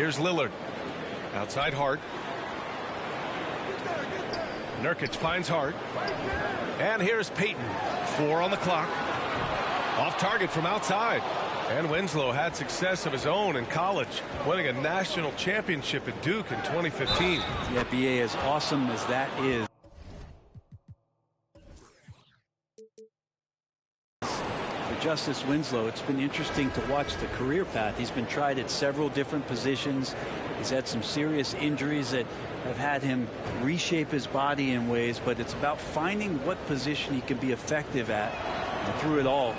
Here's Lillard. Outside Hart. Nurkic finds Hart. And here's Payton. 4 on the clock. Off target from outside. And Winslow had success of his own in college, winning a national championship at Duke in 2015. Yeah, BA, as awesome as that is, for Justice Winslow, it's been interesting to watch the career path. He's been tried at several different positions. He's had some serious injuries that have had him reshape his body in ways, but it's about finding what position he can be effective at. And through it all,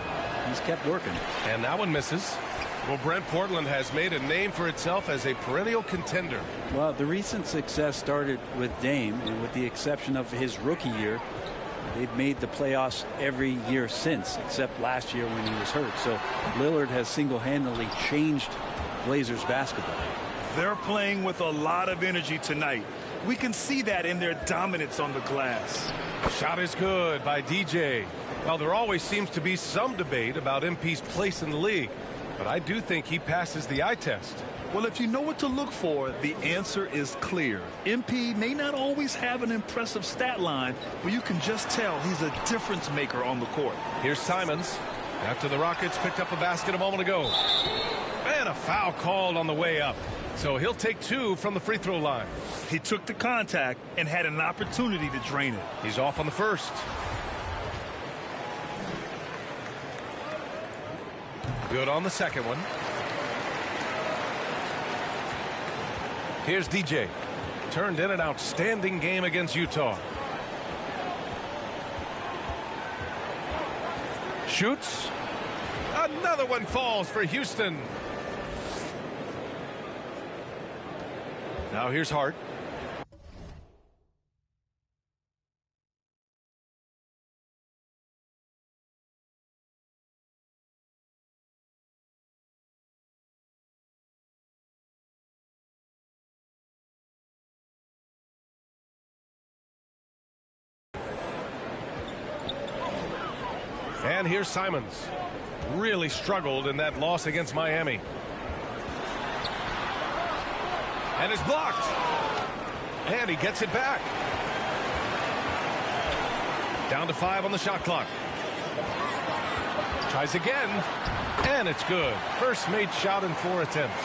he's kept working. And that one misses. Well, Brent, Portland has made a name for itself as a perennial contender. Well, the recent success started with Dame, and with the exception of his rookie year, they've made the playoffs every year since, except last year when he was hurt. So Lillard has single-handedly changed Blazers basketball. They're playing with a lot of energy tonight. We can see that in their dominance on the glass. Shot is good by DJ. Well, there always seems to be some debate about MP's place in the league, but I do think he passes the eye test. Well, if you know what to look for, the answer is clear. MP may not always have an impressive stat line, but you can just tell he's a difference maker on the court. Here's Simons after the Rockets picked up a basket a moment ago. And a foul called on the way up. So he'll take 2 from the free throw line. He took the contact and had an opportunity to drain it. He's off on the first. Good on the second one. Here's DJ. Turned in an outstanding game against Utah. Shoots. Another one falls for Houston. Now here's Hart. And here's Simons. Really struggled in that loss against Miami. And it's blocked. And he gets it back. Down to 5 on the shot clock. Tries again. And it's good. First made shot in 4 attempts.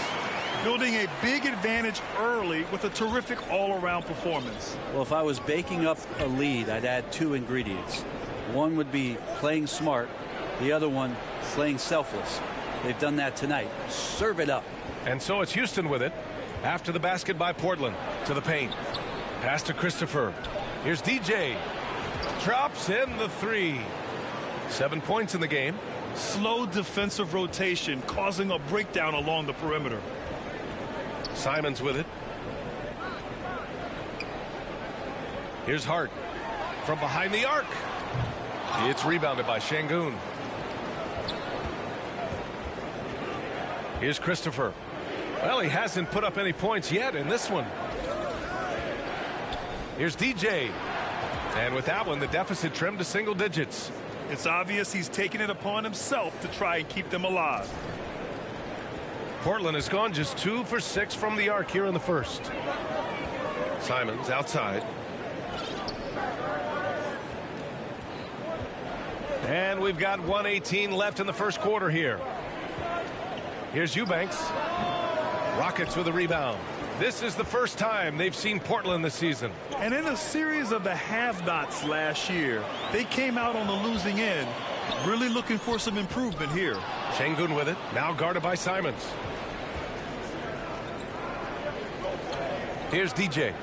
Building a big advantage early with a terrific all-around performance. Well, if I was baking up a lead, I'd add 2 ingredients. One would be playing smart. The other one, playing selfless. They've done that tonight. Serve it up. And so it's Houston with it. After the basket by Portland to the paint. Pass to Christopher. Here's DJ. Drops in the 3. 7 points in the game. Slow defensive rotation causing a breakdown along the perimeter. Simons with it. Here's Hart from behind the arc. It's rebounded by Şengün. Here's Christopher. Well, he hasn't put up any points yet in this one. Here's DJ. And with that one, the deficit trimmed to single digits. It's obvious he's taking it upon himself to try and keep them alive. Portland has gone just 2 for 6 from the arc here in the first. Simons outside. And we've got 1:18 left in the first quarter here. Here's Eubanks. Rockets with a rebound. This is the first time they've seen Portland this season. And in a series of the have-nots last year, they came out on the losing end, really looking for some improvement here. Şengün with it, now guarded by Simons. Here's DJ.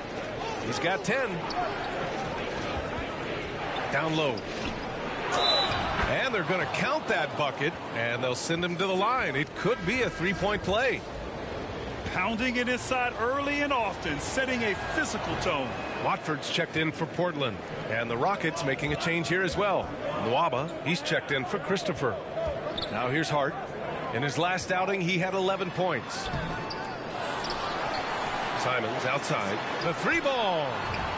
He's got 10. Down low. And they're going to count that bucket, and they'll send him to the line. It could be a 3-point play. Pounding it inside early and often, setting a physical tone. Watford's checked in for Portland, and the Rockets making a change here as well. Nwaba, he's checked in for Christopher. Now here's Hart. In his last outing, he had 11 points. Simons outside. The 3-ball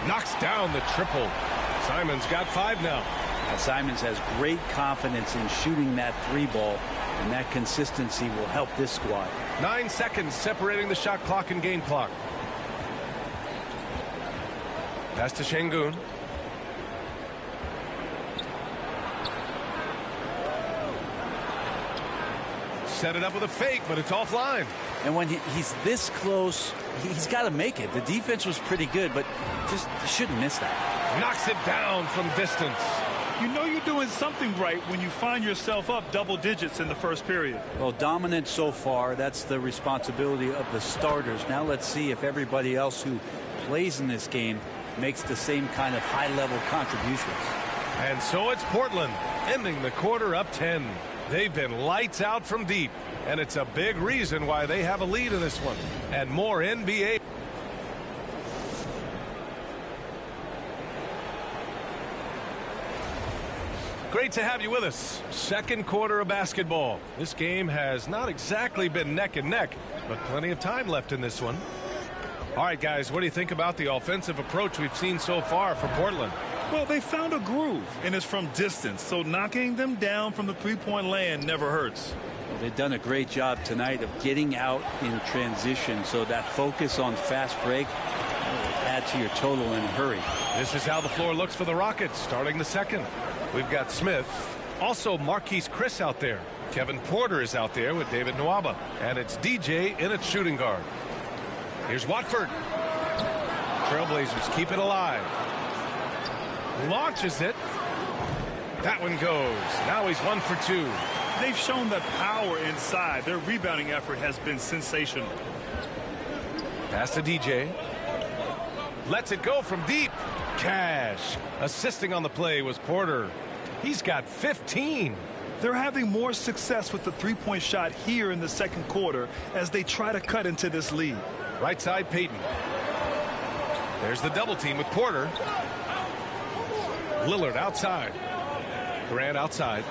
knocks down the triple. Simons got 5 now. Simons has great confidence in shooting that 3-ball. And that consistency will help this squad. 9 seconds separating the shot clock and game clock. Pass to Şengün. Set it up with a fake, but it's offline. And when he's this close, he's got to make it. The defense was pretty good, but just shouldn't miss that. Knocks it down from distance. You know you're doing something right when you find yourself up double digits in the first period. Well, dominant so far. That's the responsibility of the starters. Now let's see if everybody else who plays in this game makes the same kind of high-level contributions. And so it's Portland, ending the quarter up 10. They've been lights out from deep, and it's a big reason why they have a lead in this one. And more NBA. Great to have you with us. Second quarter of basketball. This game has not exactly been neck and neck, but plenty of time left in this one. All right, guys, what do you think about the offensive approach we've seen so far for Portland? Well, they found a groove, and it's from distance, so knocking them down from the three-point land never hurts. Well, they've done a great job tonight of getting out in transition, so that focus on fast break will add to your total in a hurry. This is how the floor looks for the Rockets starting the second. We've got Smith, also Marquise Chris out there. Kevin Porter is out there with David Nwaba, and it's DJ in at shooting guard. Here's Watford. Trailblazers keep it alive. Launches it. That one goes. Now he's 1 for 2. They've shown that power inside. Their rebounding effort has been sensational. Pass to DJ. Lets it go from deep. Cash. Assisting on the play was Porter. He's got 15. They're having more success with the three-point shot here in the second quarter as they try to cut into this lead. Right side, Payton. There's the double team with Porter. Lillard outside. Grant outside.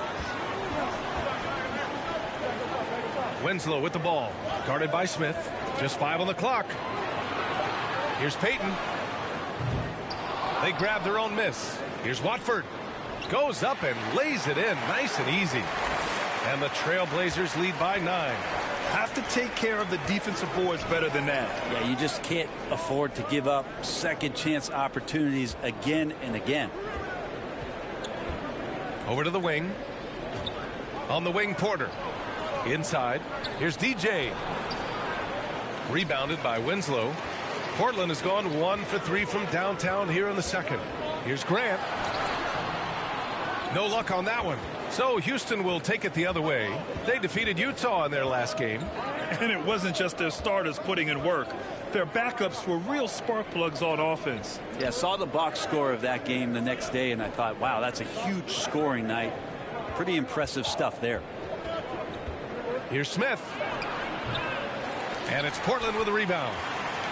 Winslow with the ball. Guarded by Smith. Just 5 on the clock. Here's Payton. They grab their own miss. Here's Watford. Goes up and lays it in. Nice and easy. And the Trailblazers lead by 9. Have to take care of the defensive boards better than that. Yeah, you just can't afford to give up second chance opportunities again and again. Over to the wing. On the wing, Porter. Inside. Here's DJ. Rebounded by Winslow. Portland has gone 1 for 3 from downtown here in the second. Here's Grant. No luck on that one. So Houston will take it the other way. They defeated Utah in their last game. And it wasn't just their starters putting in work. Their backups were real spark plugs on offense. Yeah, saw the box score of that game the next day, and I thought, wow, that's a huge scoring night. Pretty impressive stuff there. Here's Smith. And it's Portland with a rebound.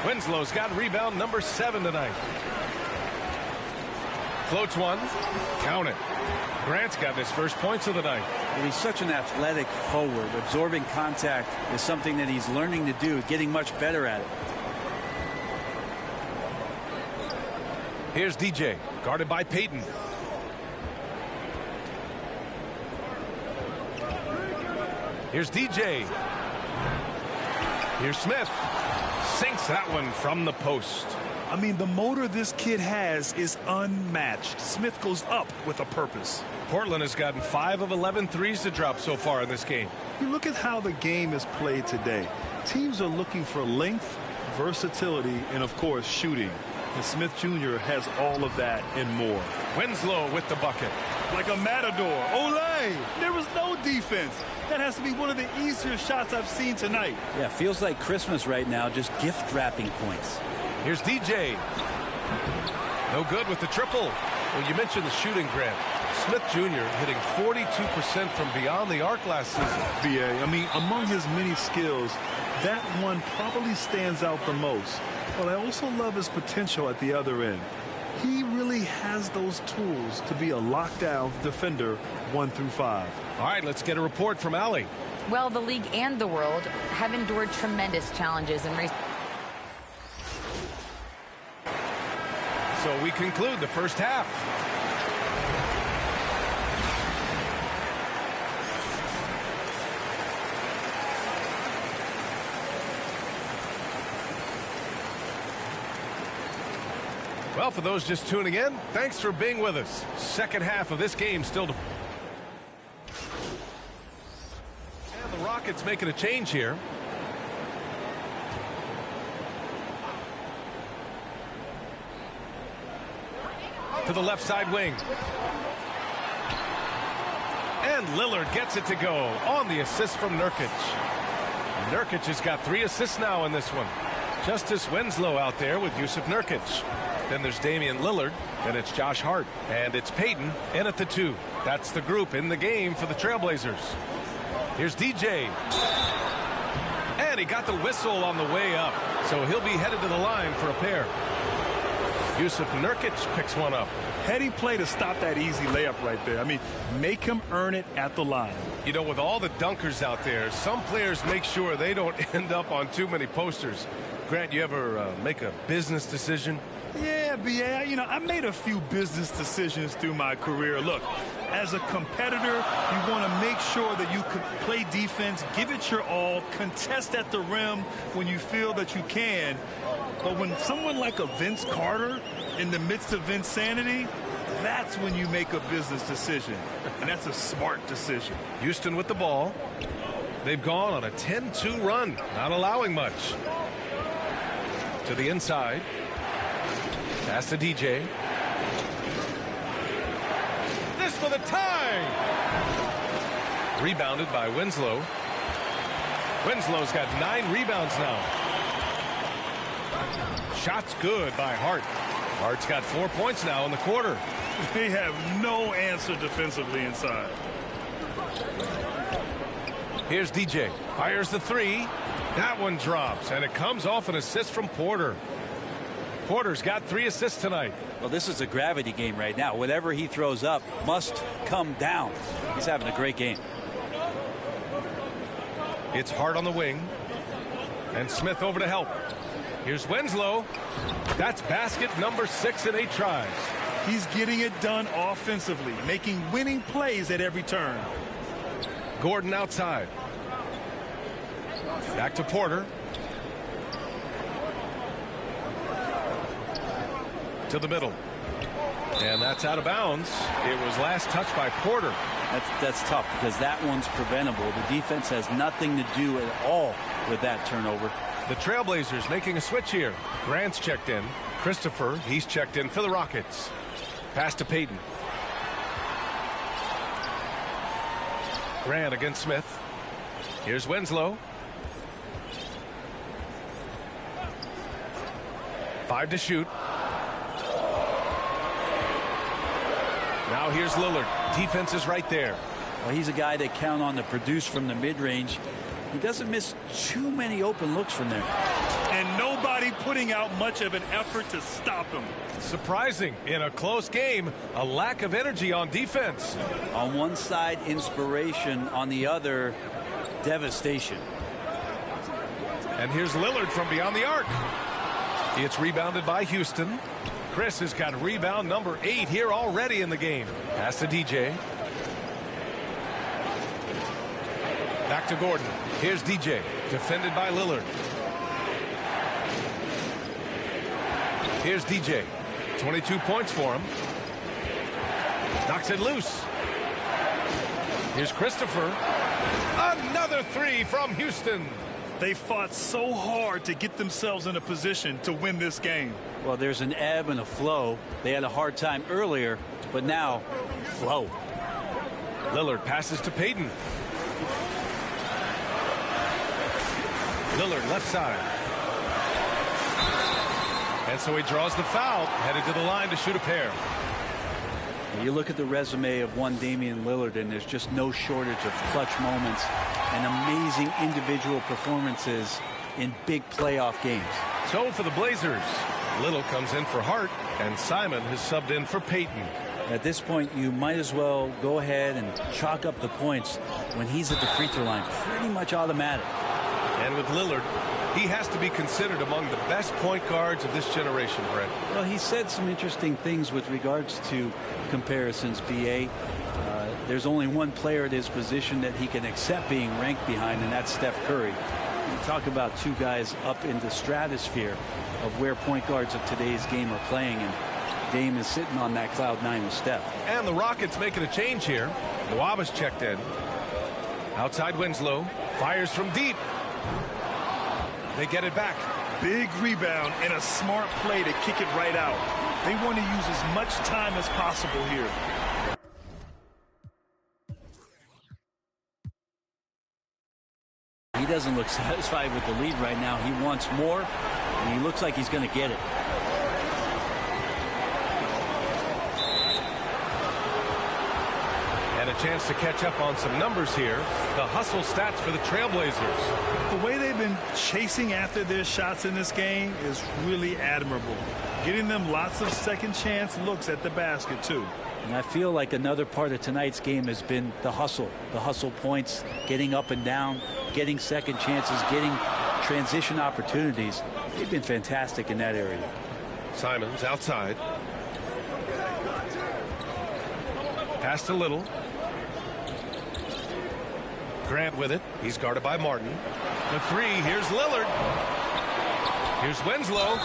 Winslow's got rebound number 7 tonight. Floats one. Count it. Grant's got his first points of the night. Well, he's such an athletic forward. Absorbing contact is something that he's learning to do, getting much better at it. Here's DJ, guarded by Payton. Here's DJ. Here's Smith. Sinks that one from the post. I mean, the motor this kid has is unmatched. Smith goes up with a purpose. Portland has gotten 5 of 11 threes to drop so far in this game. You look at how the game is played today. Teams are looking for length, versatility, and, of course, shooting. And Smith Jr. has all of that and more. Winslow with the bucket. Like a matador. Olay! There was no defense. That has to be one of the easier shots I've seen tonight. Yeah, feels like Christmas right now, just gift wrapping points. Here's DJ. No good with the triple. Well, you mentioned the shooting, Grant. Smith Jr. hitting 42% from beyond the arc last season. BA, I mean, among his many skills, that one probably stands out the most. But I also love his potential at the other end. He really has those tools to be a lockdown defender 1 through 5. All right, let's get a report from Allie. Well, the league and the world have endured tremendous challenges in recent. So we conclude the first half. Well, for those just tuning in, thanks for being with us. Second half of this game still to... And the Rockets making a change here. To the left side wing. And Lillard gets it to go on the assist from Nurkic. Nurkic has got 3 assists now in this one. Justice Winslow out there with Jusuf Nurkic. Then there's Damian Lillard, and it's Josh Hart, and it's Payton in at the 2. That's the group in the game for the Trailblazers. Here's DJ. And he got the whistle on the way up, so he'll be headed to the line for a pair. Jusuf Nurkic picks one up. Heady play to stop that easy layup right there. I mean, make him earn it at the line. You know, with all the dunkers out there, some players make sure they don't end up on too many posters. Grant, you ever make a business decision? Yeah, B.A., you know, I made a few business decisions through my career. Look, as a competitor, you want to make sure that you can play defense, give it your all, contest at the rim when you feel that you can. But when someone like a Vince Carter in the midst of insanity, that's when you make a business decision. And that's a smart decision. Houston with the ball. They've gone on a 10-2 run, not allowing much. To the inside. Pass to DJ. This for the tie. Rebounded by Winslow. Winslow's got 9 rebounds now. Shot's good by Hart. Hart's got 4 points now in the quarter. They have no answer defensively inside. Here's DJ. Fires the 3. That one drops, and it comes off an assist from Porter. Porter's got 3 assists tonight. Well, this is a gravity game right now. Whatever he throws up must come down. He's having a great game. It's Hart on the wing. And Smith over to help. Here's Winslow. That's basket number 6 in 8 tries. He's getting it done offensively, making winning plays at every turn. Gordon outside. Back to Porter. To the middle. And that's out of bounds. It was last touched by Porter. That's tough because that one's preventable. The defense has nothing to do at all with that turnover. The Trailblazers making a switch here. Grant's checked in. Christopher, he's checked in for the Rockets. Pass to Payton. Grant against Smith. Here's Winslow. 5 to shoot. Now here's Lillard. Defense is right there. Well, he's a guy they count on to produce from the mid-range. He doesn't miss too many open looks from there. And nobody putting out much of an effort to stop him. Surprising. In a close game, a lack of energy on defense. On one side, inspiration. On the other, devastation. And here's Lillard from beyond the arc. It's rebounded by Houston. Chris has got rebound number 8 here already in the game. Pass to DJ. Back to Gordon. Here's DJ. Defended by Lillard. Here's DJ. 22 points for him. Knocks it loose. Here's Christopher. Another 3 from Houston. They fought so hard to get themselves in a position to win this game. Well, there's an ebb and a flow. They had a hard time earlier, but now, flow. Lillard passes to Payton. Lillard left side. And so he draws the foul, headed to the line to shoot a pair. You look at the resume of one Damian Lillard, and there's just no shortage of clutch moments and amazing individual performances in big playoff games. So for the Blazers, Little comes in for Hart, and Simon has subbed in for Payton. At this point, you might as well go ahead and chalk up the points when he's at the free throw line. Pretty much automatic. And with Lillard, he has to be considered among the best point guards of this generation, Brent. Well, he said some interesting things with regards to comparisons, B.A. There's only one player at his position that he can accept being ranked behind, and that's Steph Curry. You talk about two guys up in the stratosphere of where point guards of today's game are playing, and Dame is sitting on that cloud 9 with Steph. And the Rockets making a change here. Nuaba's checked in. Outside Winslow. Fires from deep. They get it back. Big rebound and a smart play to kick it right out. They want to use as much time as possible here. He doesn't look satisfied with the lead right now. He wants more, and he looks like he's going to get it. And a chance to catch up on some numbers here. The hustle stats for the Trailblazers. The way they've been chasing after their shots in this game is really admirable. Getting them lots of second chance looks at the basket, too. And I feel like another part of tonight's game has been the hustle points, getting up and down, getting second chances, getting transition opportunities. They've been fantastic in that area. Simons outside. Pass to Little. Grant with it. He's guarded by Martin. The three. Here's Lillard. Here's Winslow.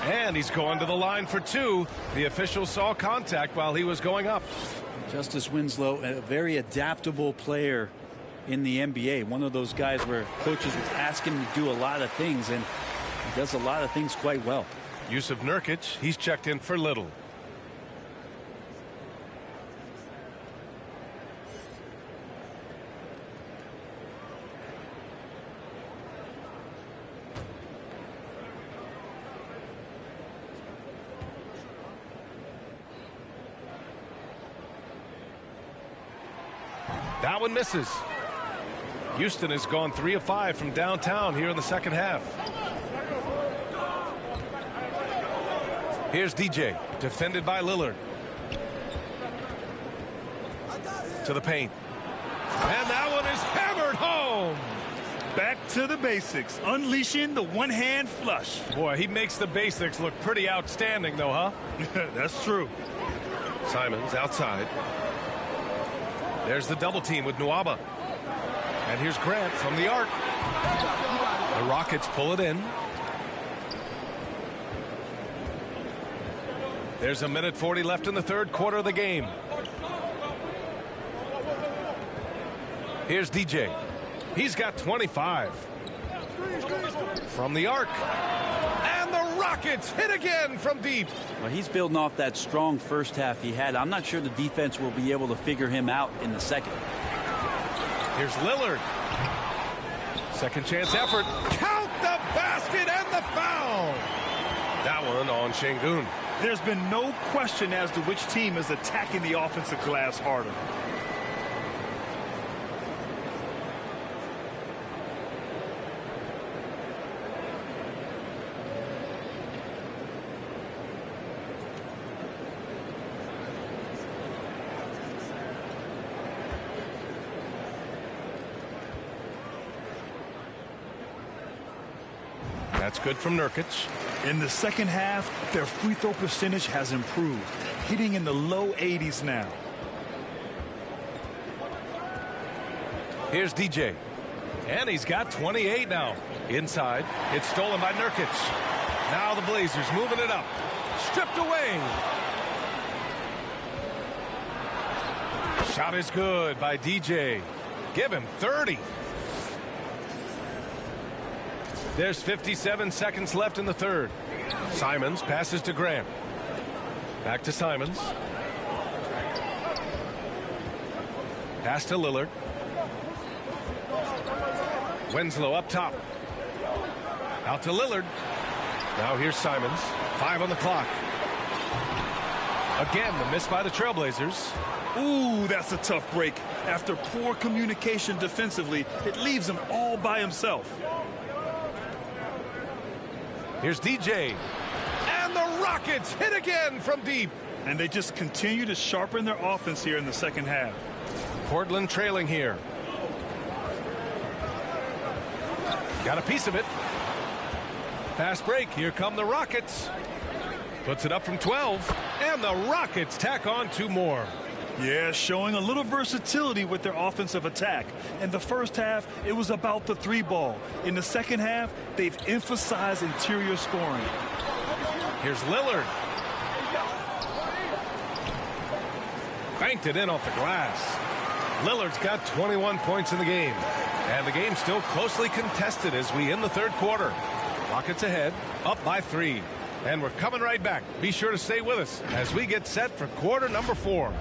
And he's going to the line for two. The official saw contact while he was going up. Justice Winslow, a very adaptable player in the NBA. One of those guys where coaches ask him to do a lot of things, and he does a lot of things quite well. Jusuf Nurkic. He's checked in for Little. That one misses. Houston has gone 3 of 5 from downtown here in the second half. Here's DJ, defended by Lillard. To the paint. And that one is hammered home. Back to the basics, unleashing the one-hand flush. Boy, he makes the basics look pretty outstanding, though, huh? That's true. Simons outside. There's the double team with Nuaba. And here's Grant from the arc. The Rockets pull it in. There's 1:40 left in the third quarter of the game. Here's DJ. He's got 25. From the arc. And the Rockets hit again from deep. Well, he's building off that strong first half he had. I'm not sure the defense will be able to figure him out in the second. Here's Lillard. Second chance effort. Count the basket and the foul. That one on Şengün. There's been no question as to which team is attacking the offensive glass harder. That's good from Nurkic. In the second half, their free throw percentage has improved, hitting in the low 80s now. Here's DJ. And he's got 28 now. Inside. It's stolen by Nurkic. Now the Blazers moving it up. Stripped away. Shot is good by DJ. Give him 30. There's 57 seconds left in the third. Simons passes to Grant. Back to Simons. Pass to Lillard. Winslow up top. Out to Lillard. Now here's Simons. 5 on the clock. Again, the miss by the Trailblazers. Ooh, that's a tough break. After poor communication defensively, it leaves him all by himself. Here's DJ. And the Rockets hit again from deep. And they just continue to sharpen their offense here in the second half. Portland trailing here. Got a piece of it. Fast break. Here come the Rockets. Puts it up from 12. And the Rockets tack on 2 more. Yeah, showing a little versatility with their offensive attack. In the first half, it was about the three ball. In the second half, they've emphasized interior scoring. Here's Lillard. Banked it in off the glass. Lillard's got 21 points in the game. And the game's still closely contested as we end the third quarter. Rockets ahead, up by 3. And we're coming right back. Be sure to stay with us as we get set for quarter number 4.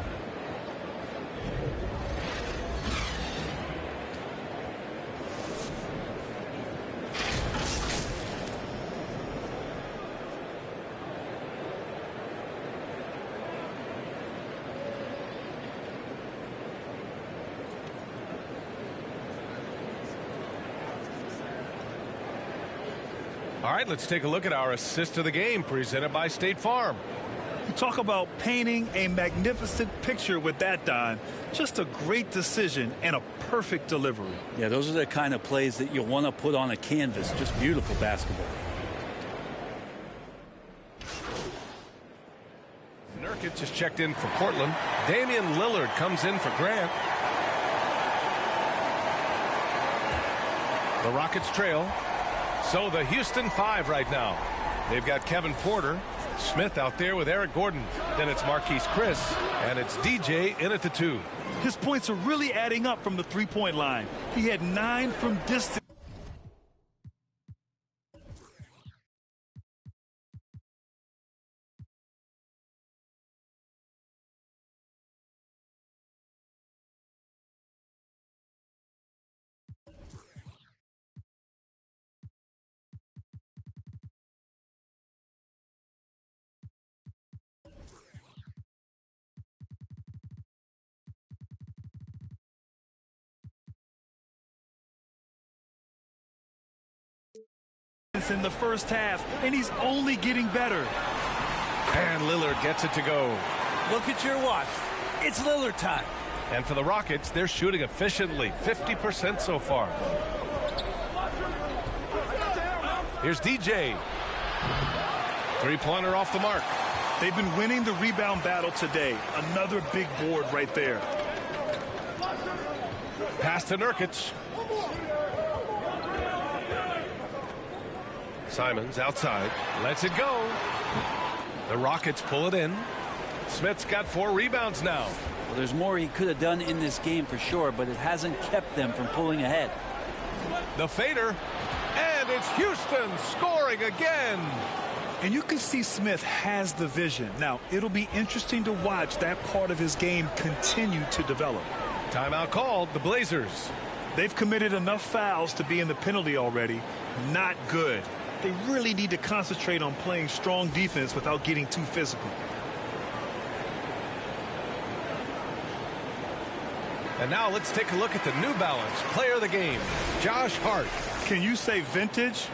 All right, let's take a look at our assist of the game presented by State Farm. You talk about painting a magnificent picture with that dime. Just a great decision and a perfect delivery. Yeah, those are the kind of plays that you want to put on a canvas. Just beautiful basketball. Nurkic just checked in for Portland. Damian Lillard comes in for Grant. The Rockets trail. So the Houston 5 right now. They've got Kevin Porter, Smith out there with Eric Gordon. Then it's Marquise Chris, and it's DJ in at the 2. His points are really adding up from the three-point line. He had 9 from distance. In the first half, and he's only getting better. And Lillard gets it to go. Look at your watch. It's Lillard time. And for the Rockets, they're shooting efficiently, 50% so far. Here's DJ. Three-pointer off the mark. They've been winning the rebound battle today. Another big board right there. Pass to Nurkic. Simons outside, lets it go. The Rockets pull it in. Smith's got 4 rebounds now. Well, there's more he could have done in this game for sure, but it hasn't kept them from pulling ahead. The fader, and it's Houston scoring again. And you can see Smith has the vision. Now, it'll be interesting to watch that part of his game continue to develop. Timeout called, the Blazers. They've committed enough fouls to be in the penalty already. Not good. They really need to concentrate on playing strong defense without getting too physical. And now let's take a look at the New Balance player of the game, Josh Hart. Can you say vintage?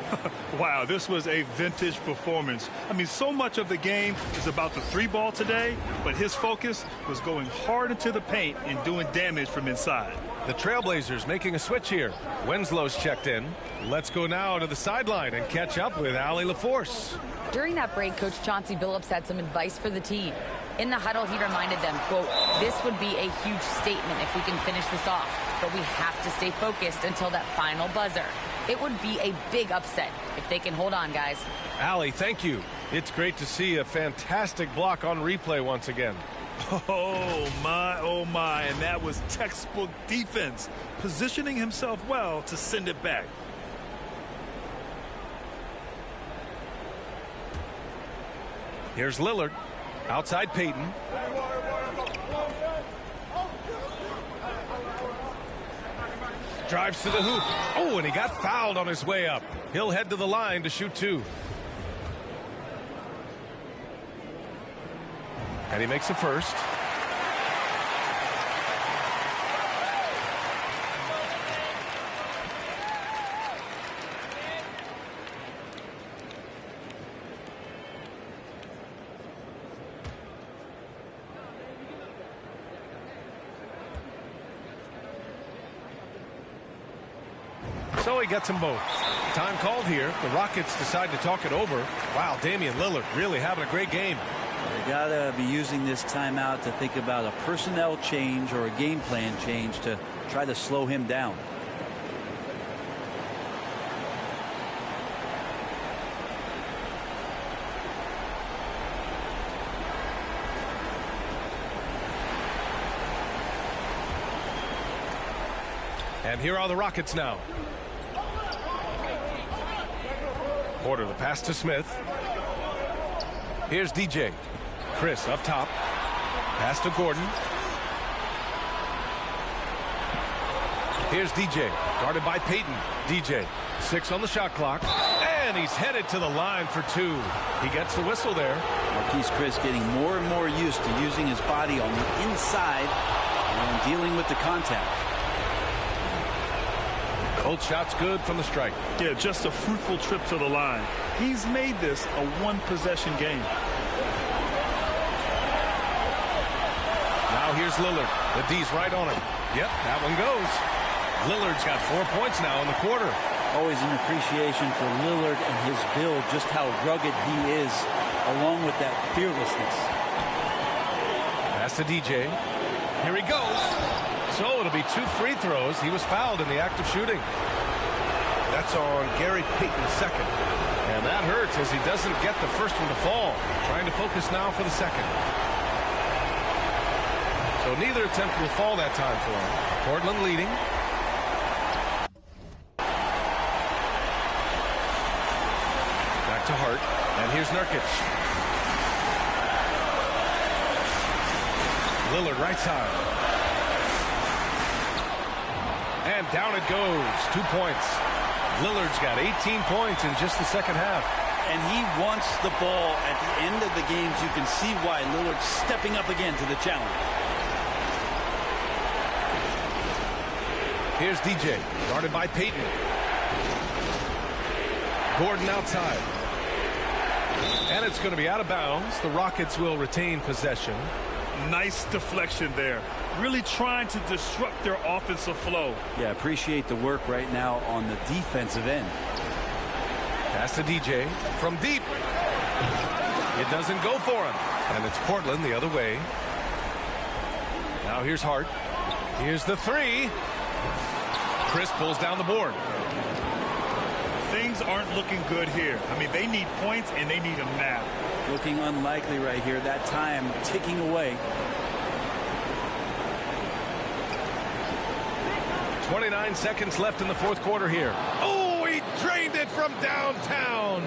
Wow, this was a vintage performance. I mean, so much of the game is about the three ball today, but his focus was going hard into the paint and doing damage from inside. The Trailblazers making a switch here. Winslow's checked in. Let's go now to the sideline and catch up with Allie LaForce. During that break, Coach Chauncey Billups had some advice for the team. In the huddle, he reminded them, quote, "This would be a huge statement if we can finish this off, but we have to stay focused until that final buzzer. It would be a big upset if they can hold on, guys." Allie, thank you. It's great to see a fantastic block on replay once again. Oh my, and that was textbook defense, positioning himself well to send it back. Here's Lillard, outside Payton. Drives to the hoop. Oh, and he got fouled on his way up. He'll head to the line to shoot 2. And he makes the first. So he gets them both. Time called here. The Rockets decide to talk it over. Wow, Damian Lillard really having a great game. They got to be using this timeout to think about a personnel change or a game plan change to try to slow him down. And here are the Rockets now. Porter the pass to Smith. Here's DJ. Chris up top. Pass to Gordon. Here's DJ. Guarded by Payton. DJ. 6 on the shot clock. And he's headed to the line for 2. He gets the whistle there. Marquese Chriss getting more and more used to using his body on the inside and dealing with the contact. Both shots good from the strike. Yeah, just a fruitful trip to the line. He's made this a one-possession game. Now here's Lillard. The D's right on him. Yep, that one goes. Lillard's got 4 points now in the quarter. Always an appreciation for Lillard and his build, just how rugged he is, along with that fearlessness. Pass to DJ. Here he goes. So it'll be 2 free throws. He was fouled in the act of shooting. That's on Gary Payton second. And that hurts as he doesn't get the first one to fall. Trying to focus now for the second. So neither attempt will fall that time for him. Portland leading. Back to Hart. And here's Nurkic. Lillard right side. And down it goes. 2 points. Lillard's got 18 points in just the second half. And he wants the ball at the end of the games. You can see why Lillard's stepping up again to the challenge. Here's DJ, guarded by Payton. Gordon outside. And it's going to be out of bounds. The Rockets will retain possession. Nice deflection there. Really trying to disrupt their offensive flow. Yeah, appreciate the work right now on the defensive end. Pass to DJ from deep. It doesn't go for him. And it's Portland the other way. Now here's Hart. Here's the 3. Chris pulls down the board. Things aren't looking good here. I mean, they need points and they need them now. Looking unlikely right here. That time ticking away. 29 seconds left in the fourth quarter here. Oh, he drained it from downtown.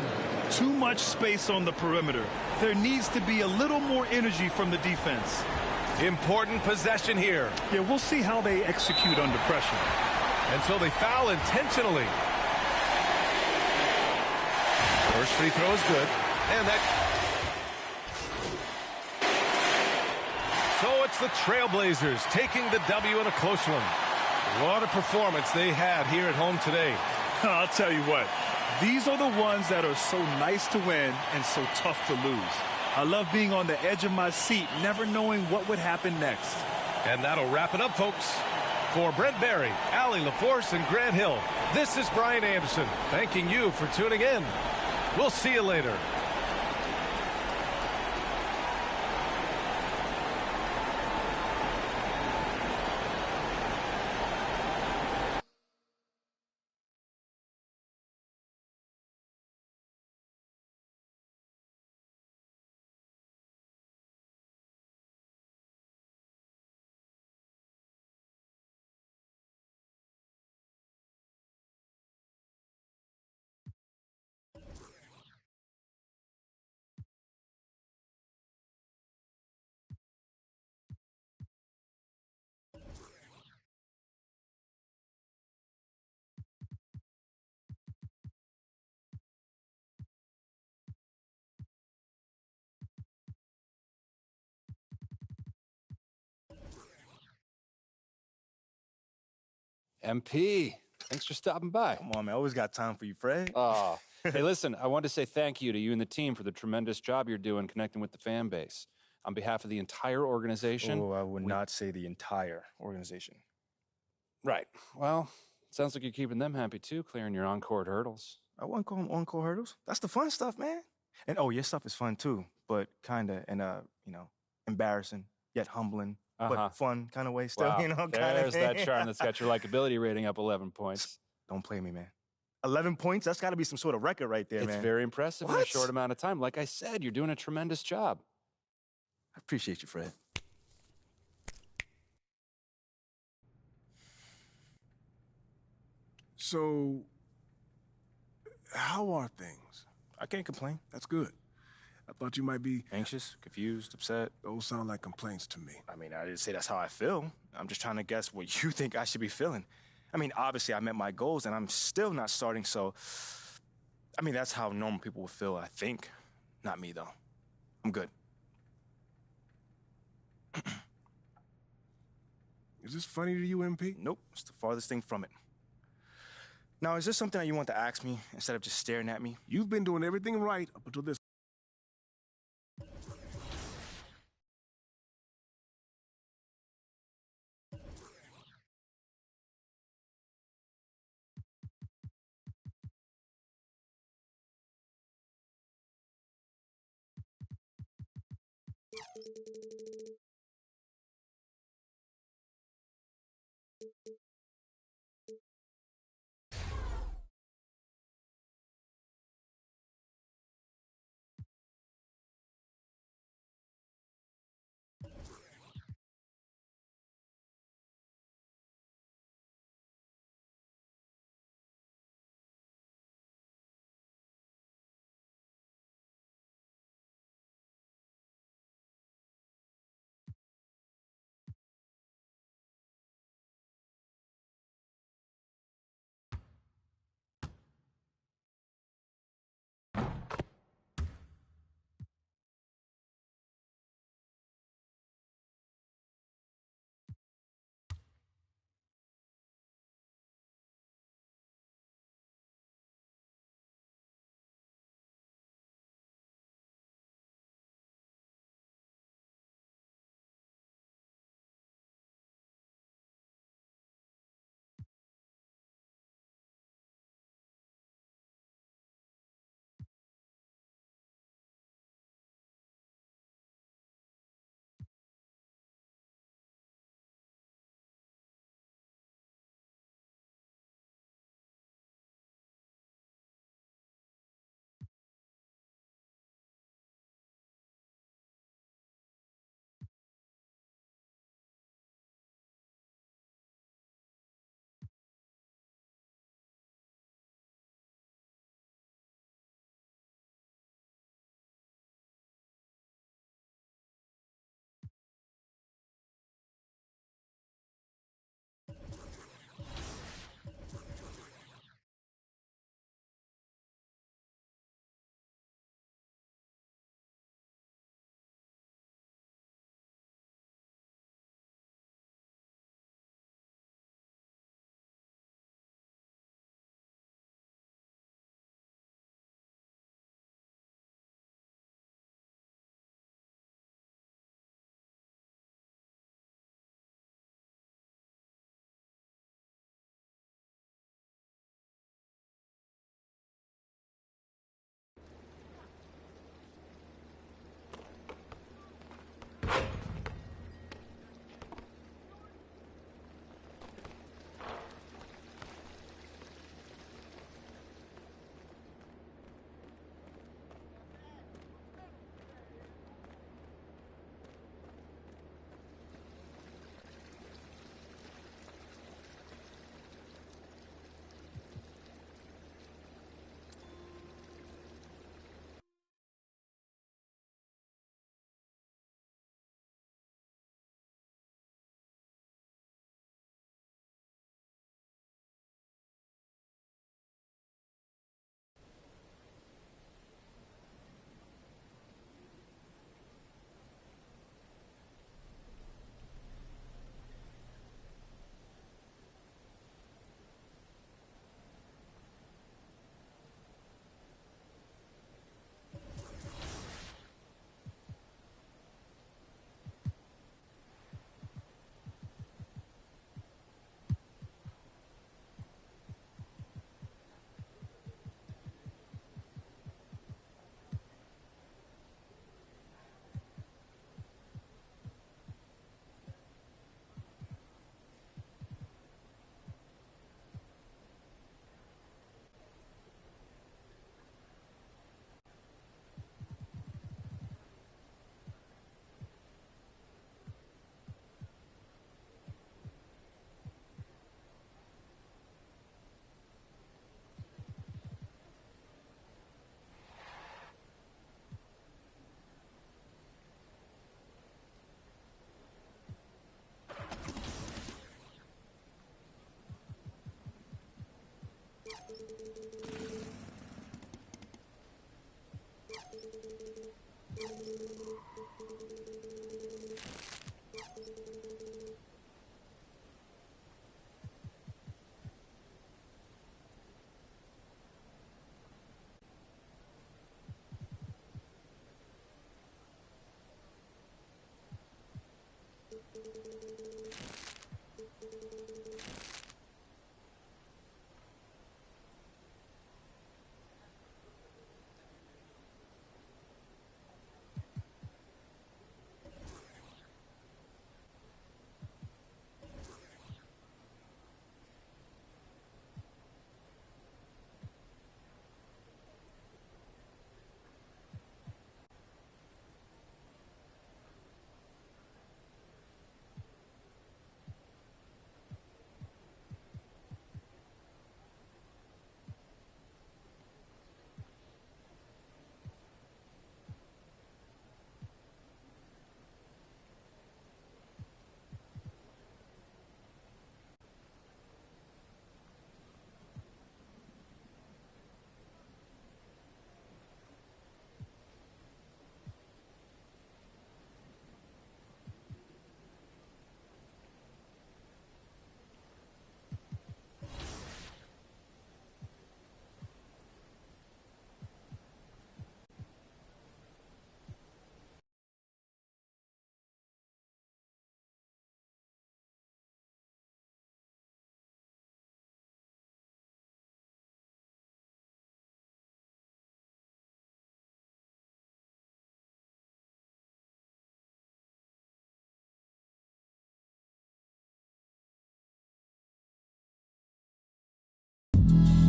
Too much space on the perimeter. There needs to be a little more energy from the defense. Important possession here. Yeah, we'll see how they execute under pressure. And so they foul intentionally. First free throw is good. And that... So it's the Trailblazers taking the W in a close one. What a performance they had here at home today. I'll tell you what, these are the ones that are so nice to win and so tough to lose. I love being on the edge of my seat, never knowing what would happen next. And that'll wrap it up, folks. For Brent Barry, Allie LaForce, and Grant Hill, this is Brian Anderson, thanking you for tuning in. We'll see you later. MP, thanks for stopping by. Come on, man. Always got time for you, Fred. Hey, listen, I want to say thank you to you and the team for the tremendous job you're doing connecting with the fan base. On behalf of the entire organization. Oh, I would not say the entire organization. Right. Well, sounds like you're keeping them happy too, clearing your on-court hurdles. I wouldn't call them on-court hurdles. That's the fun stuff, man. And oh, your stuff is fun too, but kind of in a, embarrassing yet humbling, but fun kind of way still, Wow. kind of. There's that charm that's got your likability rating up 11 points. Don't play me, man. 11 points? That's got to be some sort of record right there, It's man. very impressive in a What? short amount of time. Like I said, you're doing a tremendous job. I appreciate you, Fred. So, how are things? I can't complain. That's good. I thought you might be. Anxious, confused, upset. Those sound like complaints to me. I mean, I didn't say that's how I feel. I'm just trying to guess what you think I should be feeling. I mean, obviously, I met my goals, and I'm still not starting, so... I mean, that's how normal people would feel, I think. Not me, though. I'm good. Is this funny to you, MP? Nope, it's the farthest thing from it. Now, is this something that you want to ask me instead of just staring at me? You've been doing everything right up until this.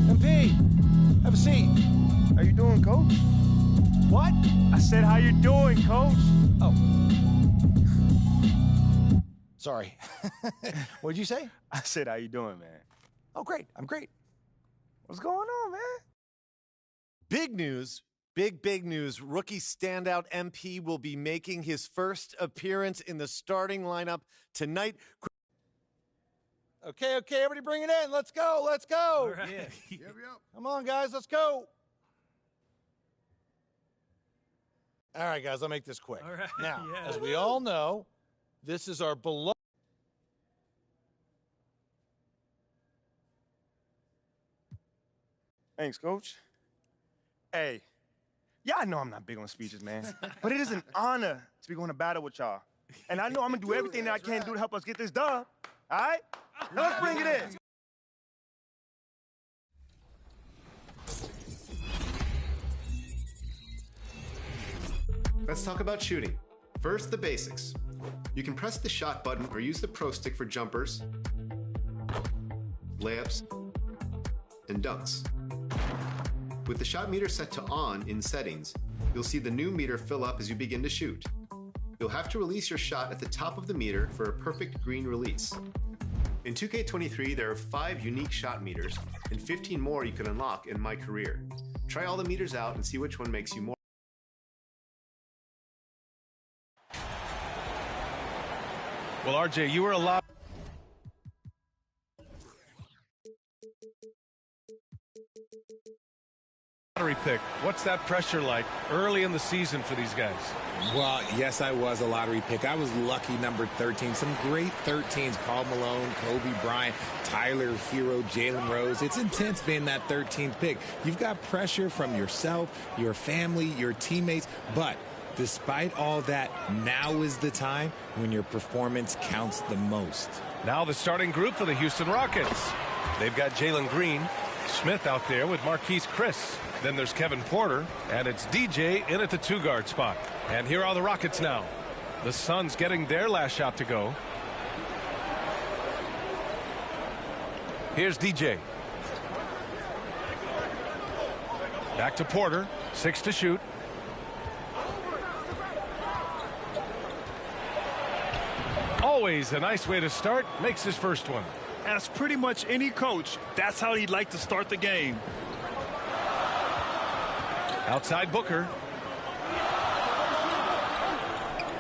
MP, have a seat. How you doing, Coach? What? I said, how you doing, Coach? Oh. Sorry. What'd you say? I said, how you doing, man? Oh, great. I'm great. What's going on, man? Big news. Big news. Rookie standout MP will be making his first appearance in the starting lineup tonight. Okay, everybody bring it in. Let's go. All right. Yeah. Come on, guys, let's go. All right, guys, I'll make this quick. All right. Now, Yeah. as we all know, this is our beloved. Thanks, Coach. Hey, yeah, I know I'm not big on speeches, man, but it is an honor to be going to battle with y'all. And I know I'm going to do everything that I can do to help us get this done. All right? Now let's bring it in. Let's talk about shooting. First, the basics. You can press the shot button or use the pro stick for jumpers, layups, and dunks. With the shot meter set to on in settings, you'll see the new meter fill up as you begin to shoot. You'll have to release your shot at the top of the meter for a perfect green release. In 2K23, there are 5 unique shot meters and 15 more you can unlock in My Career. Try all the meters out and see which one makes you more. Well, RJ, you were allowed. Lottery pick. What's that pressure like early in the season for these guys? Well, yes, I was a lottery pick. I was lucky number 13. Some great 13s. Karl Malone, Kobe Bryant, Tyler Hero, Jalen Rose. It's intense being that 13th pick. You've got pressure from yourself, your family, your teammates, but despite all that, now is the time when your performance counts the most. Now the starting group for the Houston Rockets. They've got Jalen Green, Smith out there with Marquise Chris. Then there's Kevin Porter, and it's DJ in at the 2-guard spot. And here are the Rockets now. The Suns getting their last shot to go. Here's DJ. Back to Porter, 6 to shoot. Always a nice way to start. Makes his first one. As pretty much any coach, that's how he'd like to start the game. Outside Booker.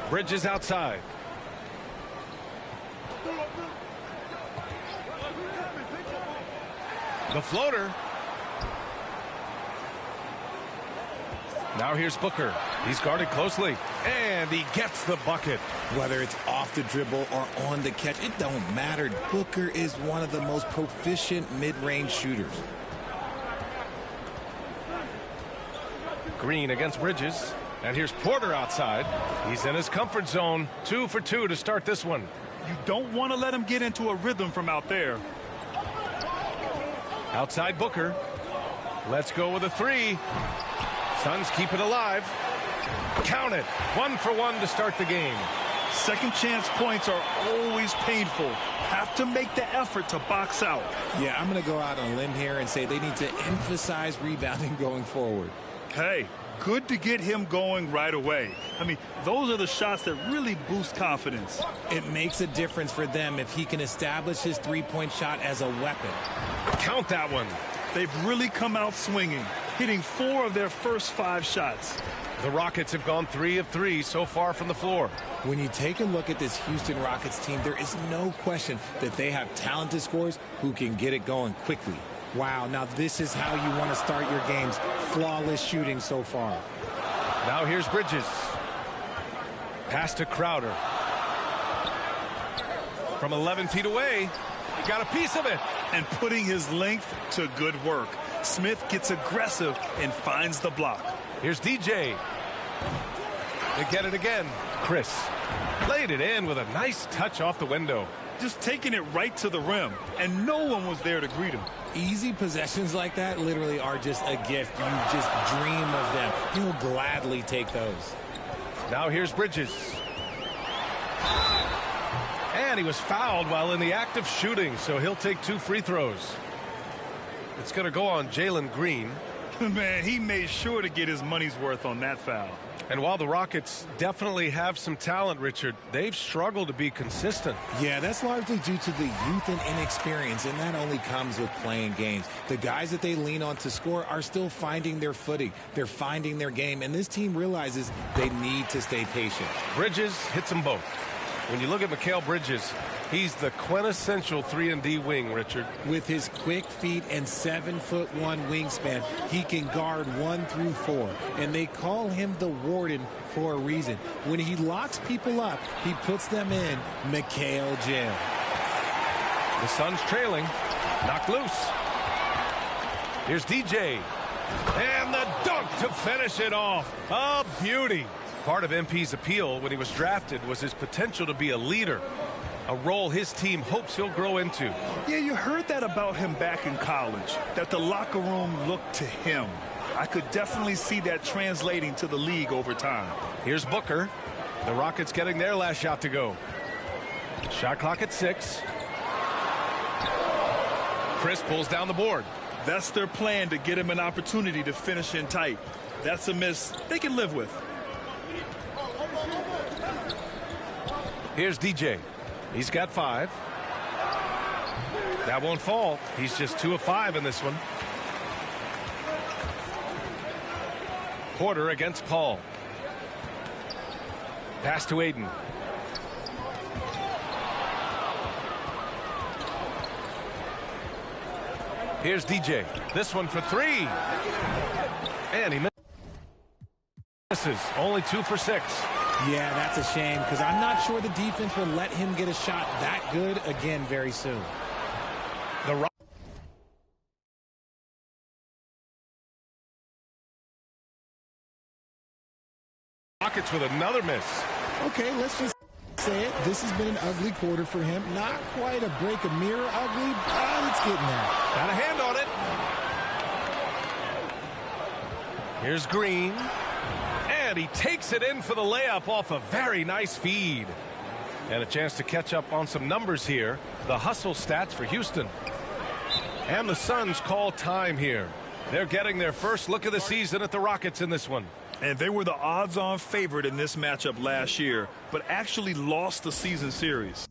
Bridges outside. The floater. Now here's Booker. He's guarded closely, and he gets the bucket. Whether it's off the dribble or on the catch, it don't matter. Booker is one of the most proficient mid-range shooters. Green against Bridges. And here's Porter outside. He's in his comfort zone. 2 for 2 to start this one. You don't want to let him get into a rhythm from out there. Outside Booker. Let's go with a 3. Suns keep it alive. Count it. 1 for 1 to start the game. Second chance points are always painful. Have to make the effort to box out. Yeah, I'm going to go out on a limb here and say they need to emphasize rebounding going forward. Hey, good to get him going right away. I mean, those are the shots that really boost confidence. It makes a difference for them if he can establish his three-point shot as a weapon. Count that one. They've really come out swinging, hitting 4 of their first 5 shots. The Rockets have gone 3 of 3 so far from the floor. When you take a look at this Houston Rockets team, there is no question that they have talented scorers who can get it going quickly. Wow, now this is how you want to start your games. Flawless shooting so far. Now here's Bridges. Pass to Crowder. From 11 feet away, he got a piece of it. And putting his length to good work. Smith gets aggressive and finds the block. Here's DJ. They get it again. Chris played it in with a nice touch off the window. Just taking it right to the rim, and no one was there to greet him. Easy possessions like that literally are just a gift. You just dream of them. He'll gladly take those. Now here's Bridges. And he was fouled while in the act of shooting, so he'll take 2 free throws. It's going to go on Jalen Green. Man, he made sure to get his money's worth on that foul. And while the Rockets definitely have some talent, Richard, they've struggled to be consistent. Yeah, that's largely due to the youth and inexperience, and that only comes with playing games. The guys that they lean on to score are still finding their footing. They're finding their game, and this team realizes they need to stay patient. Bridges hits them both. When you look at Mikal Bridges, he's the quintessential 3-and-D wing, Richard. With his quick feet and 7'1" wingspan, he can guard 1 through 4. And they call him the Warden for a reason. When he locks people up, he puts them in Mikal jail. The Suns trailing. Knocked loose. Here's DJ. And the dunk to finish it off. A beauty. Part of MP's appeal when he was drafted was his potential to be a leader. A role his team hopes he'll grow into. Yeah, you heard that about him back in college, that the locker room looked to him. I could definitely see that translating to the league over time. Here's Booker. The Rockets getting their last shot to go. Shot clock at 6. Chris pulls down the board. That's their plan, to get him an opportunity to finish in tight. That's a miss they can live with. Here's DJ. He's got 5. That won't fall. He's just 2 of 5 in this one. Porter against Paul. Pass to Aiden. Here's DJ. This one for 3. And he misses. Only 2 for 6. Yeah, that's a shame, because I'm not sure the defense will let him get a shot that good again very soon. The Rockets with another miss. Okay, let's just say it. This has been an ugly quarter for him. Not quite a break a mirror ugly, but it's getting there. Got a hand on it. Here's Green. And he takes it in for the layup off a very nice feed. And a chance to catch up on some numbers here. The hustle stats for Houston. And the Suns call time here. They're getting their first look of the season at the Rockets in this one. And they were the odds-on favorite in this matchup last year, but actually lost the season series.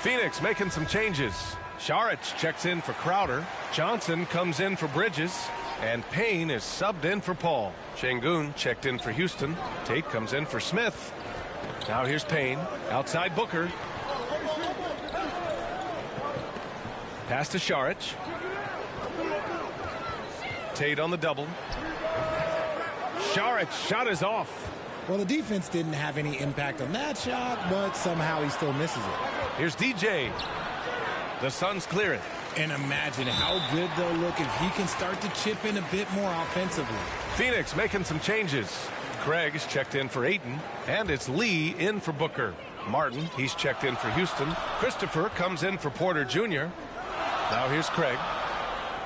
Phoenix making some changes. Saric checks in for Crowder. Johnson comes in for Bridges. And Payne is subbed in for Paul. Şengün checked in for Houston. Tate comes in for Smith. Now here's Payne. Outside Booker. Pass to Šarić. Tate on the double. Šarić, shot is off. Well, the defense didn't have any impact on that shot, but somehow he still misses it. Here's DJ. The Suns clear it. And imagine how good they'll look if he can start to chip in a bit more offensively. Phoenix making some changes. Craig is checked in for Ayton, and it's Lee in for Booker. Martin, he's checked in for Houston. Christopher comes in for Porter Jr. Now here's Craig.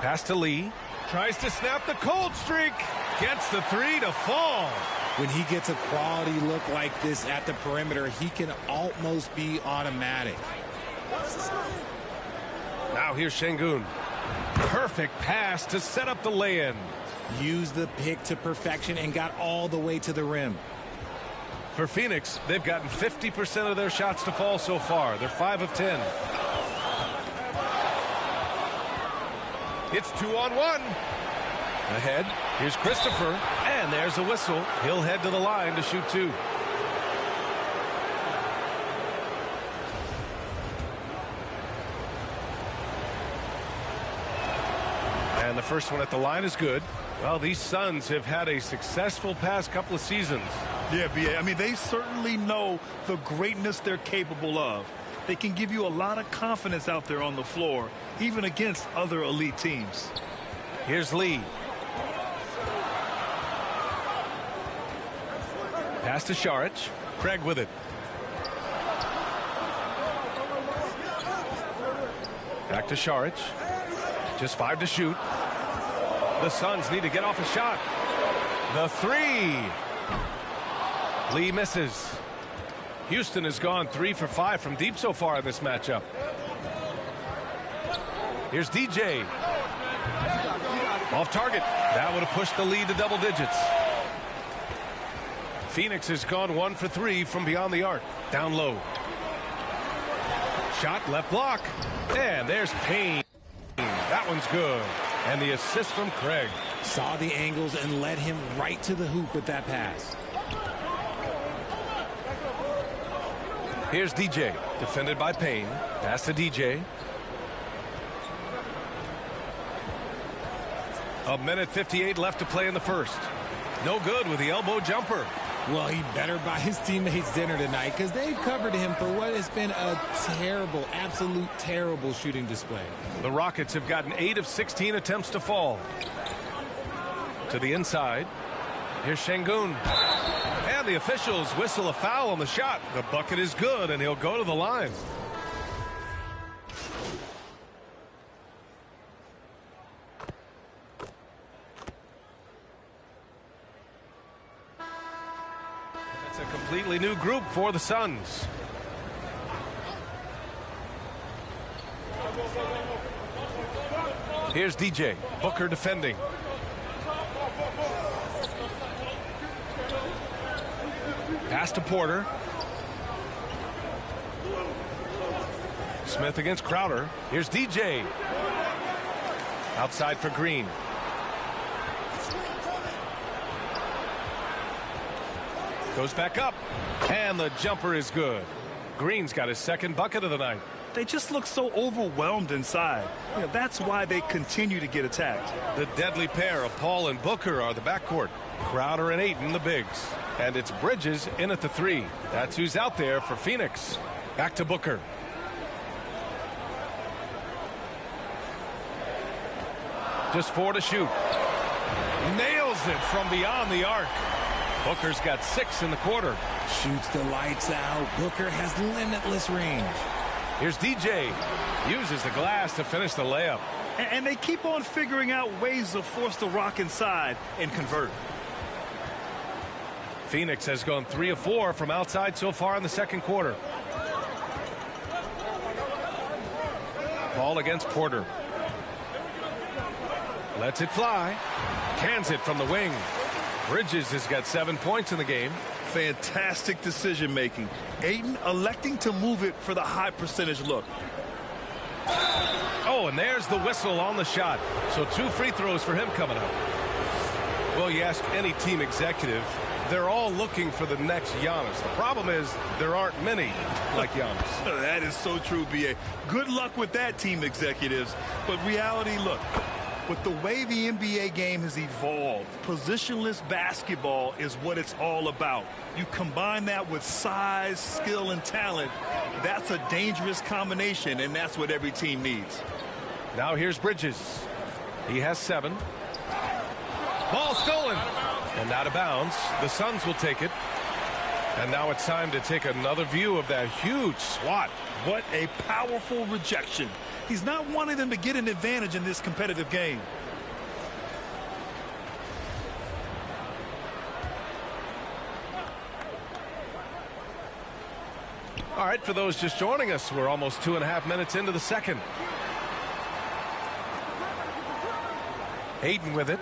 Pass to Lee. Tries to snap the cold streak. Gets the three to fall. When he gets a quality look like this at the perimeter, he can almost be automatic. Now here's Şengün. Perfect pass to set up the lay-in. Used the pick to perfection and got all the way to the rim. For Phoenix, they've gotten 50% of their shots to fall so far. They're 5 of 10. It's 2-on-1. Ahead, here's Christopher, and there's a whistle. He'll head to the line to shoot 2. And the first one at the line is good. Well, these Suns have had a successful past couple of seasons. Yeah, B.A. I mean, they certainly know the greatness they're capable of. They can give you a lot of confidence out there on the floor, even against other elite teams. Here's Lee. Pass to Šarić. Craig with it. Back to Šarić. Just 5 to shoot. The Suns need to get off a shot. The 3. Lee misses. Houston has gone 3 for 5 from deep so far in this matchup. Here's DJ. Off target. That would have pushed the lead to double digits. Phoenix has gone 1 for 3 from beyond the arc. Down low. Shot left block. And there's Payne. That one's good. And the assist from Craig. Saw the angles and led him right to the hoop with that pass. Here's DJ. Defended by Payne. Pass to DJ. A minute 58 left to play in the first. No good with the elbow jumper. Well, he better buy his teammates dinner tonight because they've covered him for what has been a terrible, absolute terrible shooting display. The Rockets have gotten 8 of 16 attempts to fall. To the inside. Here's Şengün. And the officials whistle a foul on the shot. The bucket is good, and he'll go to the line. It's a completely new group for the Suns. Here's DJ. Booker defending. Pass to Porter. Smith against Crowder. Here's DJ. Outside for Green. Goes back up. And the jumper is good. Green's got his second bucket of the night. They just look so overwhelmed inside. You know, that's why they continue to get attacked. The deadly pair of Paul and Booker are the backcourt. Crowder and Ayton the bigs. And it's Bridges in at the 3. That's who's out there for Phoenix. Back to Booker. Just 4 to shoot. Nails it from beyond the arc. Booker's got 6 in the quarter. Shoots the lights out. Booker has limitless range. Here's DJ. Uses the glass to finish the layup. And they keep on figuring out ways to force the Rock inside and convert. Phoenix has gone 3 of 4 from outside so far in the second quarter. Ball against Porter. Lets it fly. Cans it from the wing. Bridges has got 7 points in the game. Fantastic decision making. Ayton electing to move it for the high percentage look. Oh, and there's the whistle on the shot. So 2 free throws for him coming up. Well, you ask any team executive, they're all looking for the next Giannis. The problem is there aren't many like Giannis. That is so true, B.A. Good luck with that, team executives. But reality, look, with the way the NBA game has evolved, positionless basketball is what it's all about. You combine that with size, skill, and talent, that's a dangerous combination, and that's what every team needs. Now here's Bridges. He has 7. Ball stolen. And out of bounds. The Suns will take it. And now it's time to take another view of that huge swat. What a powerful rejection. He's not wanting them to get an advantage in this competitive game. All right, for those just joining us, we're almost 2.5 minutes into the second. Ayton with it.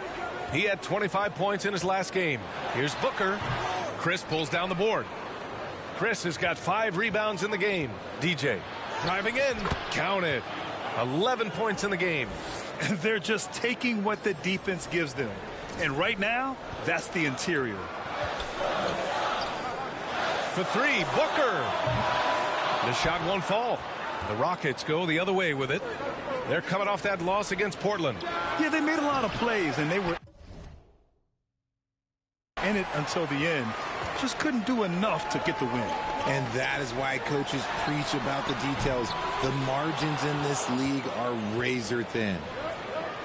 He had 25 points in his last game. Here's Booker. Chris pulls down the board. Chris has got 5 rebounds in the game. DJ driving in. Count it. 11 points in the game. They're just taking what the defense gives them. And right now, that's the interior. For 3, Booker. The shot won't fall. The Rockets go the other way with it. They're coming off that loss against Portland. Yeah, they made a lot of plays, and they were in it until the end. Just couldn't do enough to get the win. And that is why coaches preach about the details. The margins in this league are razor thin.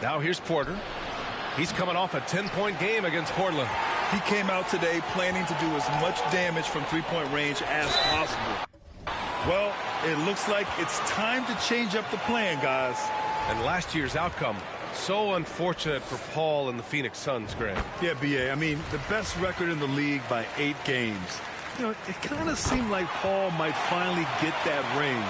Now here's Porter. He's coming off a 10-point game against Portland. He came out today planning to do as much damage from three-point range as possible. Well, it looks like it's time to change up the plan, guys. And last year's outcome, so unfortunate for Paul and the Phoenix Suns, Greg. Yeah, B.A., I mean, the best record in the league by 8 games. You know, it kind of seemed like Paul might finally get that ring.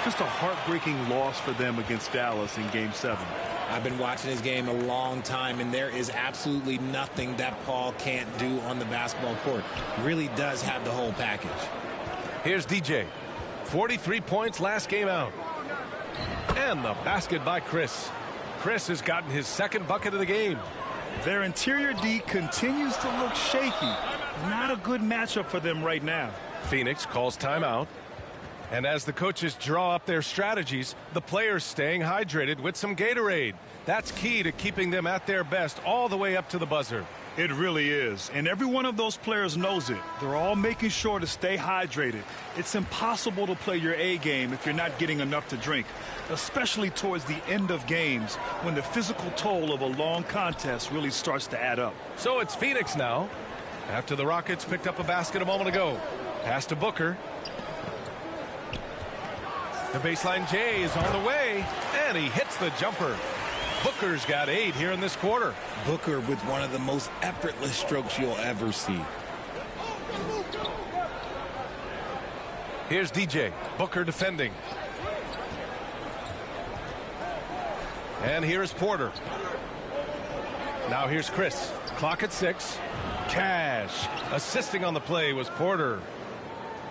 Just a heartbreaking loss for them against Dallas in Game 7. I've been watching his game a long time, and there is absolutely nothing that Paul can't do on the basketball court. Really does have the whole package. Here's DJ. 43 points last game out. And the basket by Chris. Chris has gotten his 2nd bucket of the game. Their interior D continues to look shaky. Not a good matchup for them right now. Phoenix calls timeout. And as the coaches draw up their strategies, the players staying hydrated with some Gatorade. That's key to keeping them at their best all the way up to the buzzer. It really is. And every one of those players knows it. They're all making sure to stay hydrated. It's impossible to play your A game if you're not getting enough to drink, especially towards the end of games when the physical toll of a long contest really starts to add up. So it's Phoenix now. After the Rockets picked up a basket a moment ago. Pass to Booker. The baseline J is on the way, and he hits the jumper. Booker's got 8 here in this quarter. Booker with one of the most effortless strokes you'll ever see. Here's DJ. Booker defending. And here's Porter. Now here's Chris. Clock at 6. Cash. Assisting on the play was Porter.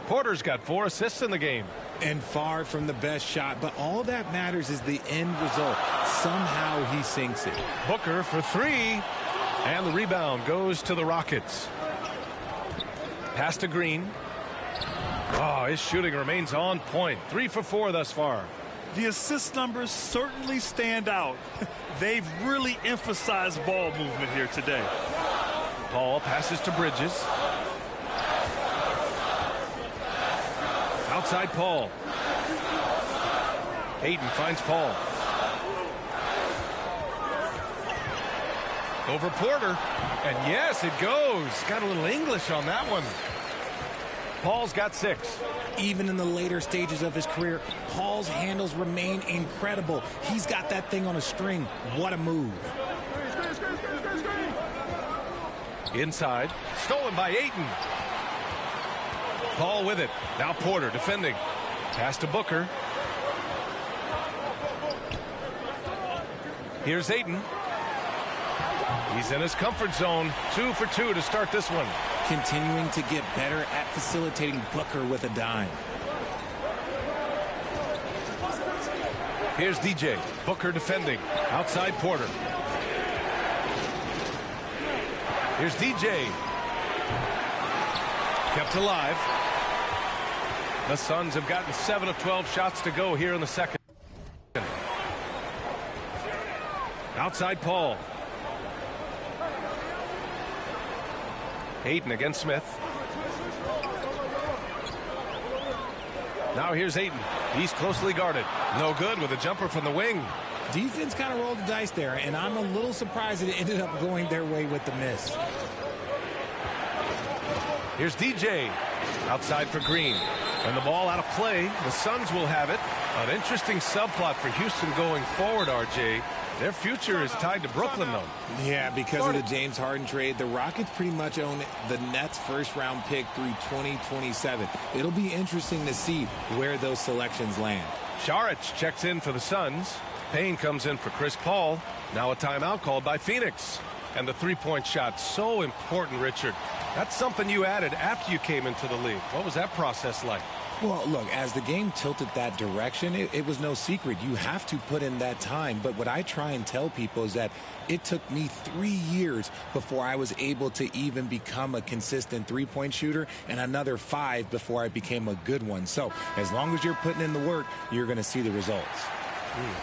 Porter's got 4 assists in the game. And far from the best shot, but all that matters is the end result. Somehow he sinks it. Booker for 3. And the rebound goes to the Rockets. Pass to Green. Oh, his shooting remains on point. 3 for 4 thus far. The assist numbers certainly stand out. They've really emphasized ball movement here today. Paul passes to Bridges. Outside Paul. Ayton finds Paul. Over Porter. And yes, it goes. Got a little English on that one. Paul's got 6. Even in the later stages of his career, Paul's handles remain incredible. He's got that thing on a string. What a move. Inside. Stolen by Ayton. Paul with it. Now Porter defending. Pass to Booker. Here's Ayton. He's in his comfort zone. 2 for 2 to start this one. Continuing to get better at facilitating Booker with a dime. Here's DJ. Booker defending. Outside Porter. Here's DJ. Kept alive. The Suns have gotten 7 of 12 shots to go here in the second. Outside Paul. Ayton against Smith. Now here's Ayton. He's closely guarded. No good with a jumper from the wing. Defense kind of rolled the dice there, and I'm a little surprised that it ended up going their way with the miss. Here's DJ. Outside for Green. And the ball out of play. The Suns will have it. An interesting subplot for Houston going forward, RJ. Their future is tied to Brooklyn, though. Yeah, because of the James Harden trade, the Rockets pretty much own the Nets' first-round pick through 2027. It'll be interesting to see where those selections land. Saric checks in for the Suns. Payne comes in for Chris Paul. Now a timeout called by Phoenix. And the three-point shot, so important, Richard. That's something you added after you came into the league. What was that process like? Well, look, as the game tilted that direction, it was no secret. You have to put in that time. But what I try and tell people is that it took me 3 years before I was able to even become a consistent three-point shooter, and another 5 before I became a good one. So as long as you're putting in the work, you're going to see the results.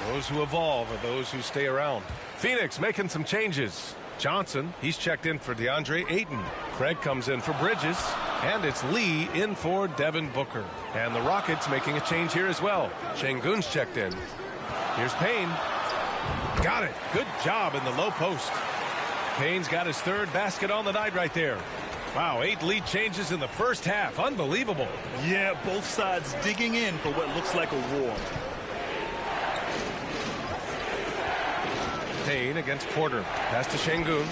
Those who evolve are those who stay around. Phoenix making some changes. Johnson, he's checked in for DeAndre Ayton. Craig comes in for Bridges. And it's Lee in for Devin Booker. And the Rockets making a change here as well. Şengün's checked in. Here's Payne. Got it. Good job in the low post. Payne's got his third basket on the night right there. Wow, 8 lead changes in the first half. Unbelievable. Yeah, both sides digging in for what looks like a war. Payne against Porter. Pass to Şengün.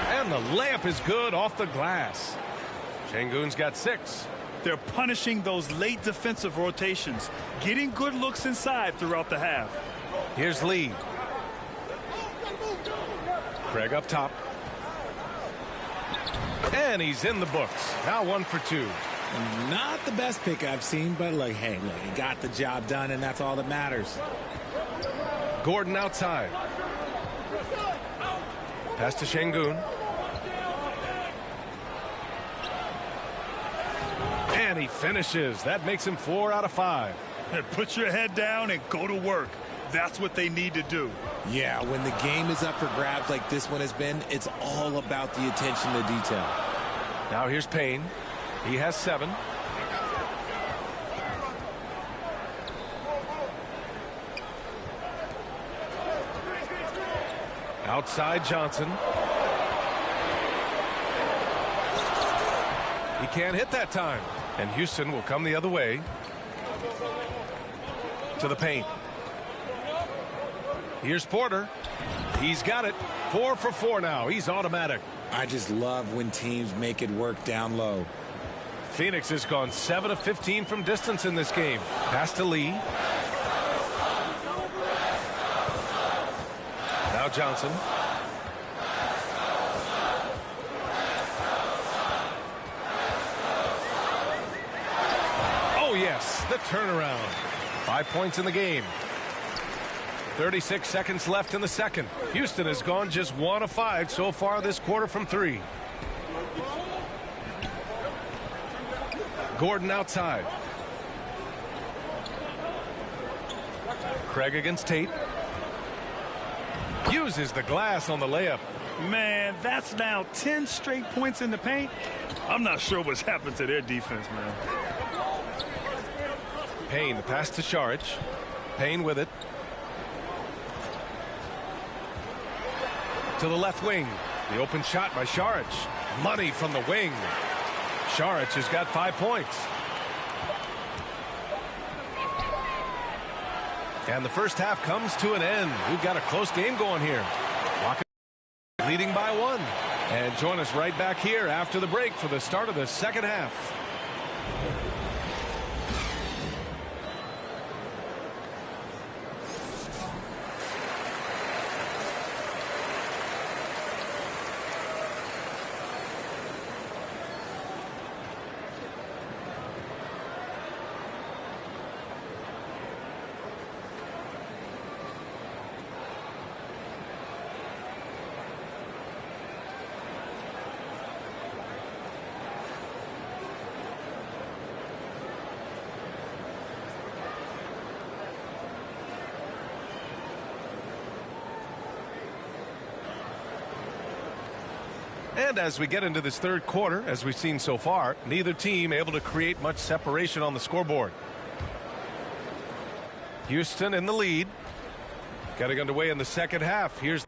And the layup is good off the glass. Şengün's got 6. They're punishing those late defensive rotations, getting good looks inside throughout the half. Here's Lee. Craig up top. And he's in the books. Now 1 for 2. Not the best pick I've seen, but look, hey, he got the job done, and that's all that matters. Gordon outside. Pass to Şengün. And he finishes. That makes him 4 out of 5. Put your head down and go to work. That's what they need to do. Yeah, when the game is up for grabs like this one has been, it's all about the attention to detail. Now here's Payne. He has 7. Outside Johnson. He can't hit that time. And Houston will come the other way. To the paint. Here's Porter. He's got it. 4 for 4 now. He's automatic. I just love when teams make it work down low. Phoenix has gone 7 of 15 from distance in this game. Pass to Lee. Now Johnson. Oh, yes, the turnaround. 5 points in the game. 36 seconds left in the second. Houston has gone just 1 of 5 so far this quarter from 3. Gordon outside. Craig against Tate. Uses the glass on the layup. Man, that's now 10 straight points in the paint. I'm not sure what's happened to their defense, man. Payne, the pass to Saric. Payne with it. To the left wing. The open shot by Saric. Money from the wing. Saric has got 5 points. And the first half comes to an end. We've got a close game going here. Rockets leading by 1. And join us right back here after the break for the start of the second half. And as we get into this third quarter, as we've seen so far, neither team able to create much separation on the scoreboard. Houston in the lead. Getting underway in the second half. Here's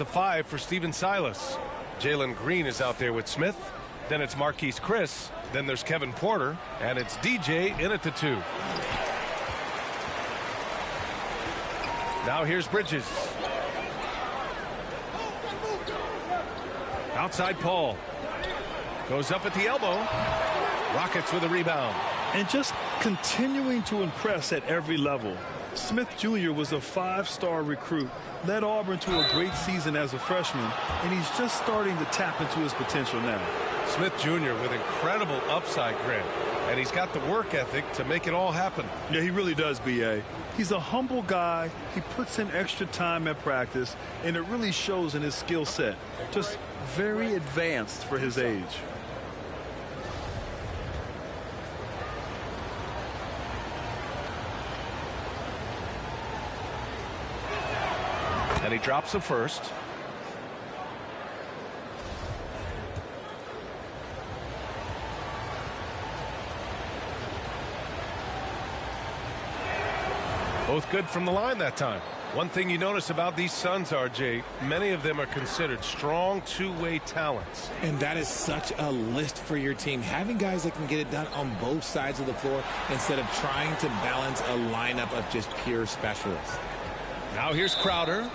The 5 for Stephen Silas. Jalen Green is out there with Smith. Then it's Marquise Chris. Then there's Kevin Porter. And it's DJ in at the 2. Now here's Bridges. Outside Paul. Goes up at the elbow. Rockets with a rebound. And just continuing to impress at every level. Smith Jr. was a 5-star recruit, led Auburn to a great season as a freshman, and he's just starting to tap into his potential now. Smith Jr. with incredible upside, Grant, and he's got the work ethic to make it all happen. Yeah, he really does, B.A. He's a humble guy. He puts in extra time at practice, and it really shows in his skill set. Just very advanced for his age. And he drops the first. Both good from the line that time. One thing you notice about these Suns, RJ, many of them are considered strong two-way talents. And that is such a lift for your team. Having guys that can get it done on both sides of the floor instead of trying to balance a lineup of just pure specialists. Now here's Crowder.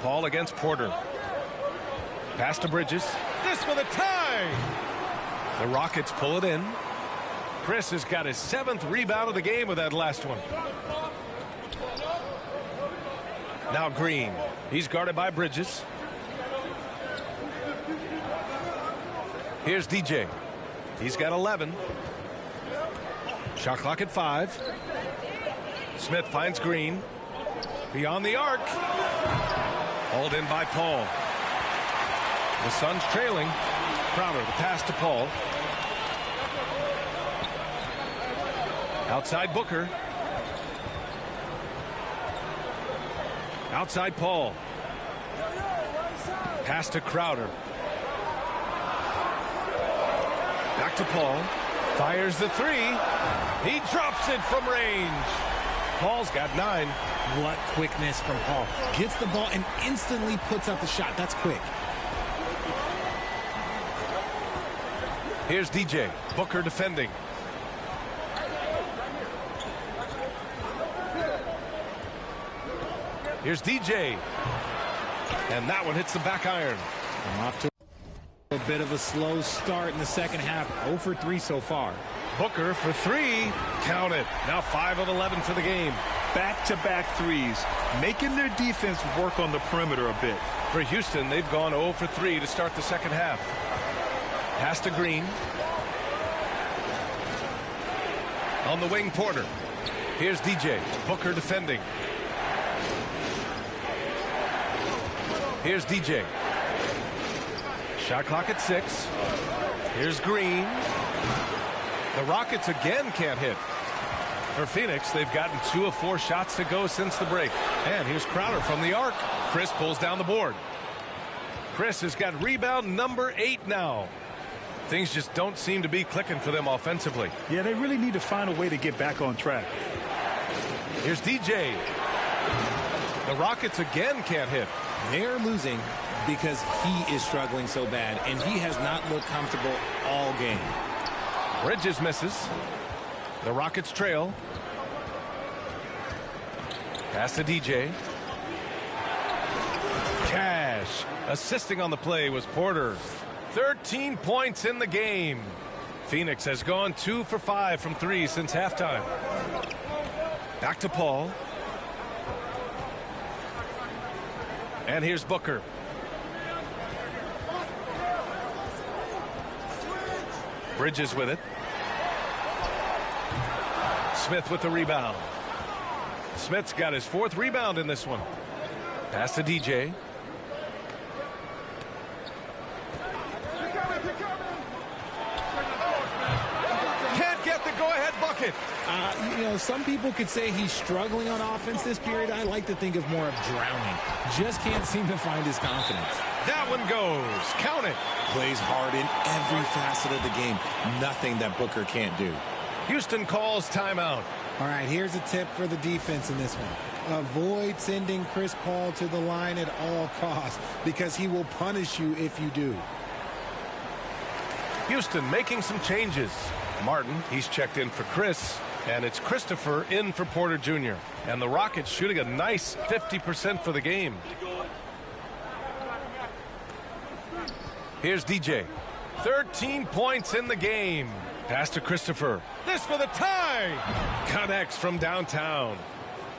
Paul against Porter. Pass to Bridges. This for the tie. The Rockets pull it in. Chris has got his 7th rebound of the game with that last one. Now Green. He's guarded by Bridges. Here's DJ. He's got 11. Shot clock at 5. Smith finds Green. Beyond the arc. Hauled in by Paul. The Suns trailing. Crowder, the pass to Paul. Outside Booker. Outside Paul. Pass to Crowder. Back to Paul. Fires the 3. He drops it from range. Paul's got 9. What quickness from Paul. Gets the ball and instantly puts out the shot. That's quick. Here's DJ. Booker defending. Here's DJ. And that one hits the back iron. Off to a bit of a slow start in the second half. 0 for 3 so far. Booker for 3. Count it. Now 5 of 11 for the game. Back-to-back threes, making their defense work on the perimeter a bit. For Houston, they've gone 0 for 3 to start the second half. Pass to Green. On the wing, Porter. Here's DJ. Booker defending. Here's DJ. Shot clock at 6. Here's Green. The Rockets again can't hit. For Phoenix, they've gotten 2 of 4 shots to go since the break. And here's Crowder from the arc. Chris pulls down the board. Chris has got rebound number 8 now. Things just don't seem to be clicking for them offensively. Yeah, they really need to find a way to get back on track. Here's DJ. The Rockets again can't hit. They're losing because he is struggling so bad, and he has not looked comfortable all game. Bridges misses. The Rockets trail. Pass to DJ. Cash. Assisting on the play was Porter. 13 points in the game. Phoenix has gone 2 for 5 from 3 since halftime. Back to Paul. And here's Booker. Bridges with it. Smith with the rebound. Smith's got his 4th rebound in this one. Pass to DJ. Can't get the go-ahead bucket. You know, some people could say he's struggling on offense this period. I like to think of more of drowning. Just can't seem to find his confidence. That one goes. Count it. Plays hard in every facet of the game. Nothing that Booker can't do. Houston calls timeout. All right, here's a tip for the defense in this one. Avoid sending Chris Paul to the line at all costs because he will punish you if you do. Houston making some changes. Martin, he's checked in for Chris, and it's Christopher in for Porter Jr. And the Rockets shooting a nice 50% for the game. Here's DJ. 13 points in the game. Pass to Christopher. This for the tie. Connects from downtown.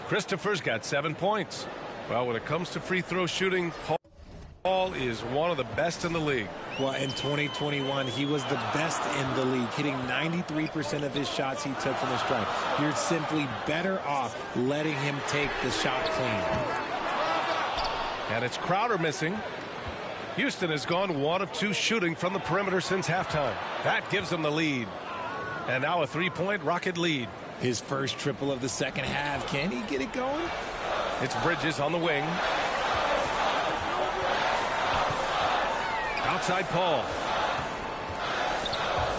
Christopher's got 7 points. Well, when it comes to free throw shooting, Paul is one of the best in the league. Well, in 2021, he was the best in the league, hitting 93% of his shots he took from the stripe. You're simply better off letting him take the shot clean. And it's Crowder missing. Houston has gone 1 of 2 shooting from the perimeter since halftime. That gives them the lead. And now a 3-point Rocket lead. His first triple of the second half. Can he get it going? It's Bridges on the wing. Outside Paul.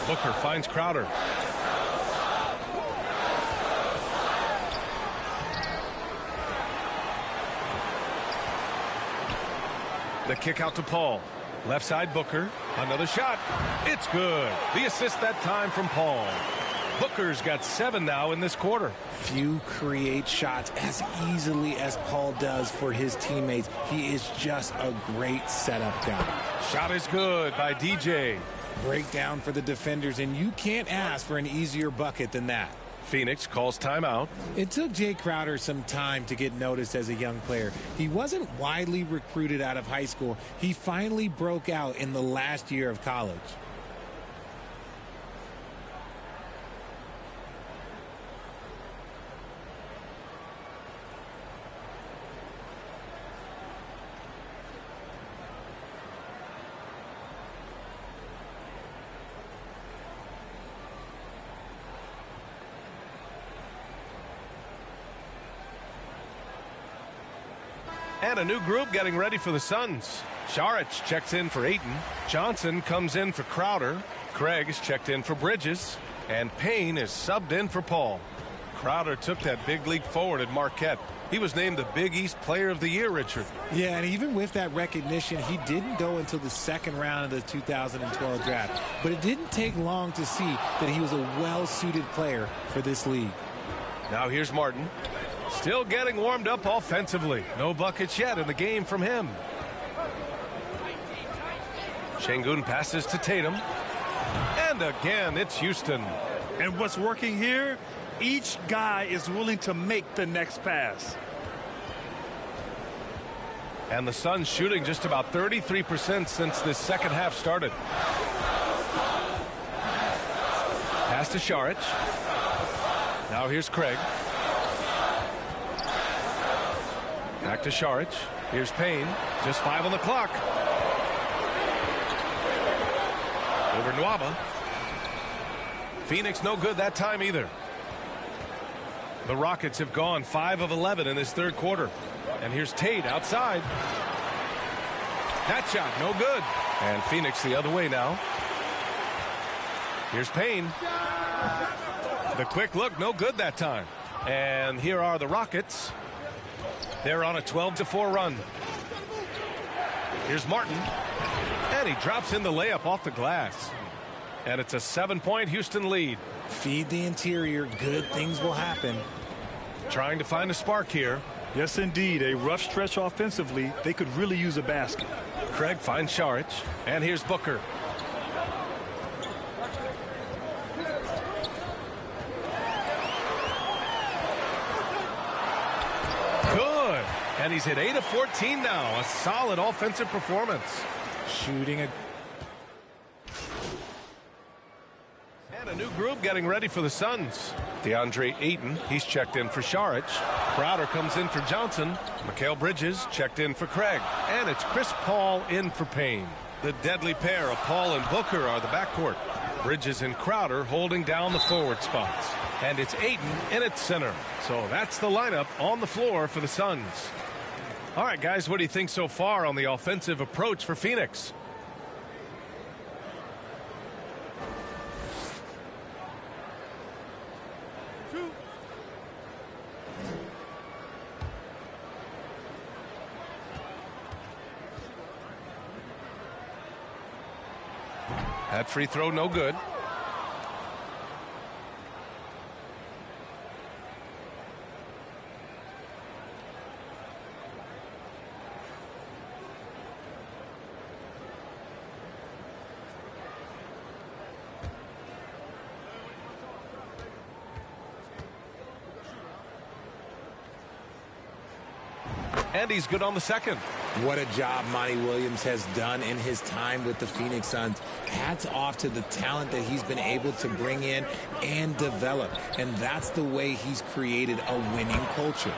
Booker finds Crowder. The kick out to Paul. Left side Booker. Another shot. It's good. The assist that time from Paul. Booker's got 7 now in this quarter. Few create shots as easily as Paul does for his teammates. He is just a great setup guy. Shot is good by DJ. Breakdown for the defenders, and you can't ask for an easier bucket than that. Phoenix calls timeout. It took Jay Crowder some time to get noticed as a young player. He wasn't widely recruited out of high school. He finally broke out in the last year of college. And a new group getting ready for the Suns. Saric checks in for Ayton. Johnson comes in for Crowder. Craig is checked in for Bridges. And Payne is subbed in for Paul. Crowder took that big leap forward at Marquette. He was named the Big East Player of the Year, Richard. Yeah, and even with that recognition, he didn't go until the second round of the 2012 draft. But it didn't take long to see that he was a well-suited player for this league. Now here's Martin. Still getting warmed up offensively. No buckets yet in the game from him. Şengün passes to Tatum. And again, it's Houston. And what's working here? Each guy is willing to make the next pass. And the Suns shooting just about 33% since this second half started. Pass to Saric. Now here's Craig. Back to Saric. Here's Payne. Just 5 on the clock. Over Nwaba. Phoenix no good that time either. The Rockets have gone 5 of 11 in this third quarter. And here's Tate outside. That shot no good. And Phoenix the other way now. Here's Payne. The quick look no good that time. And here are the Rockets. They're on a 12-4 run. Here's Martin. And he drops in the layup off the glass. And it's a 7-point Houston lead. Feed the interior. Good things will happen. Trying to find a spark here. Yes, indeed. A rough stretch offensively. They could really use a basket. Craig finds Saric. And here's Booker. Good. And he's hit 8 of 14 now. A solid offensive performance. Shooting a... And a new group getting ready for the Suns. DeAndre Ayton, he's checked in for Saric. Crowder comes in for Johnson. Mikal Bridges checked in for Craig. And it's Chris Paul in for Payne. The deadly pair of Paul and Booker are the backcourt. Bridges and Crowder holding down the forward spots. And it's Ayton in its center. So that's the lineup on the floor for the Suns. All right, guys, what do you think so far on the offensive approach for Phoenix? That free throw, no good. And he's good on the second. What a job Monty Williams has done in his time with the Phoenix Suns. Hats off to the talent that he's been able to bring in and develop. And that's the way he's created a winning culture.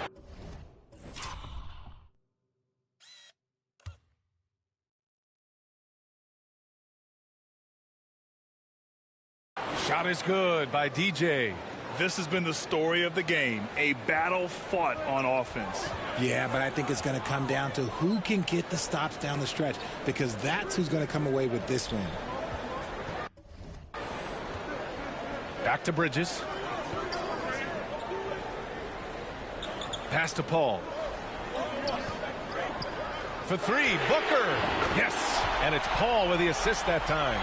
Shot is good by DJ. This has been the story of the game, a battle fought on offense. Yeah, but I think it's going to come down to who can get the stops down the stretch, because that's who's going to come away with this win. Back to Bridges. Pass to Paul. For three, Booker. Yes, and it's Paul with the assist that time.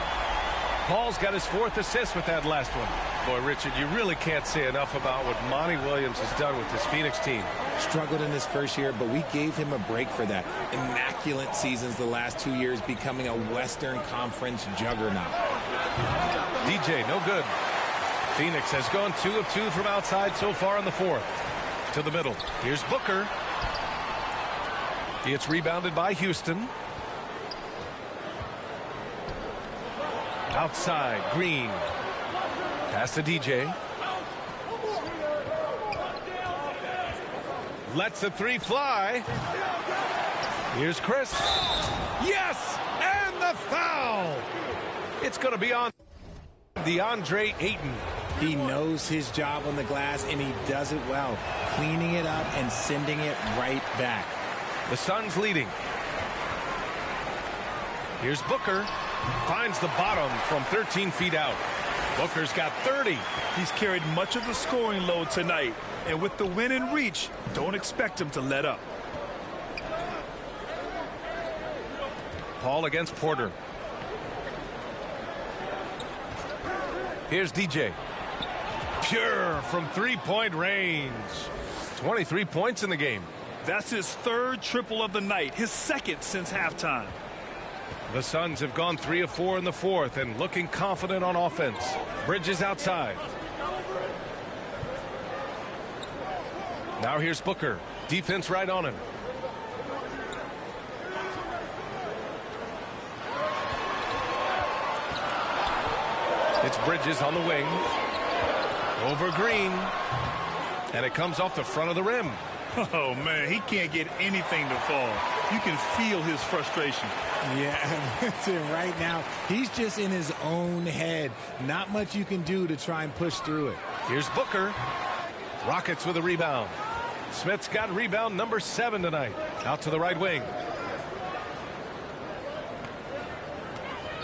Paul's got his fourth assist with that last one. Boy, Richard, you really can't say enough about what Monty Williams has done with this Phoenix team. Struggled in his first year, but we gave him a break for that. Immaculate seasons the last 2 years, becoming a Western Conference juggernaut. DJ, no good. Phoenix has gone 2 of 2 from outside so far in the fourth. To the middle. Here's Booker. It's rebounded by Houston. Outside, Green. Pass to DJ. Lets the three fly. Here's Chris. Yes! And the foul! It's going to be on DeAndre Ayton. He knows his job on the glass, and he does it well, cleaning it up and sending it right back. The Suns leading. Here's Booker. Finds the bottom from 13 feet out. Booker's got 30. He's carried much of the scoring load tonight, and with the win in reach, don't expect him to let up. Paul against Porter. Here's DJ. Pure from three-point range. 23 points in the game. That's his third triple of the night, his second since halftime. The Suns have gone 3 of 4 in the fourth and looking confident on offense. Bridges outside. Now here's Booker. Defense right on him. It's Bridges on the wing. Over Green. And it comes off the front of the rim. Oh, man, he can't get anything to fall. You can feel his frustration. Yeah, right now, he's just in his own head. Not much you can do to try and push through it. Here's Booker. Rockets with a rebound. Smith's got rebound number 7 tonight. Out to the right wing.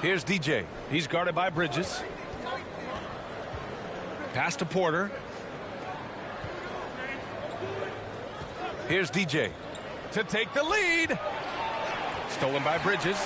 Here's DJ. He's guarded by Bridges. Pass to Porter. Here's DJ to take the lead. Stolen by Bridges.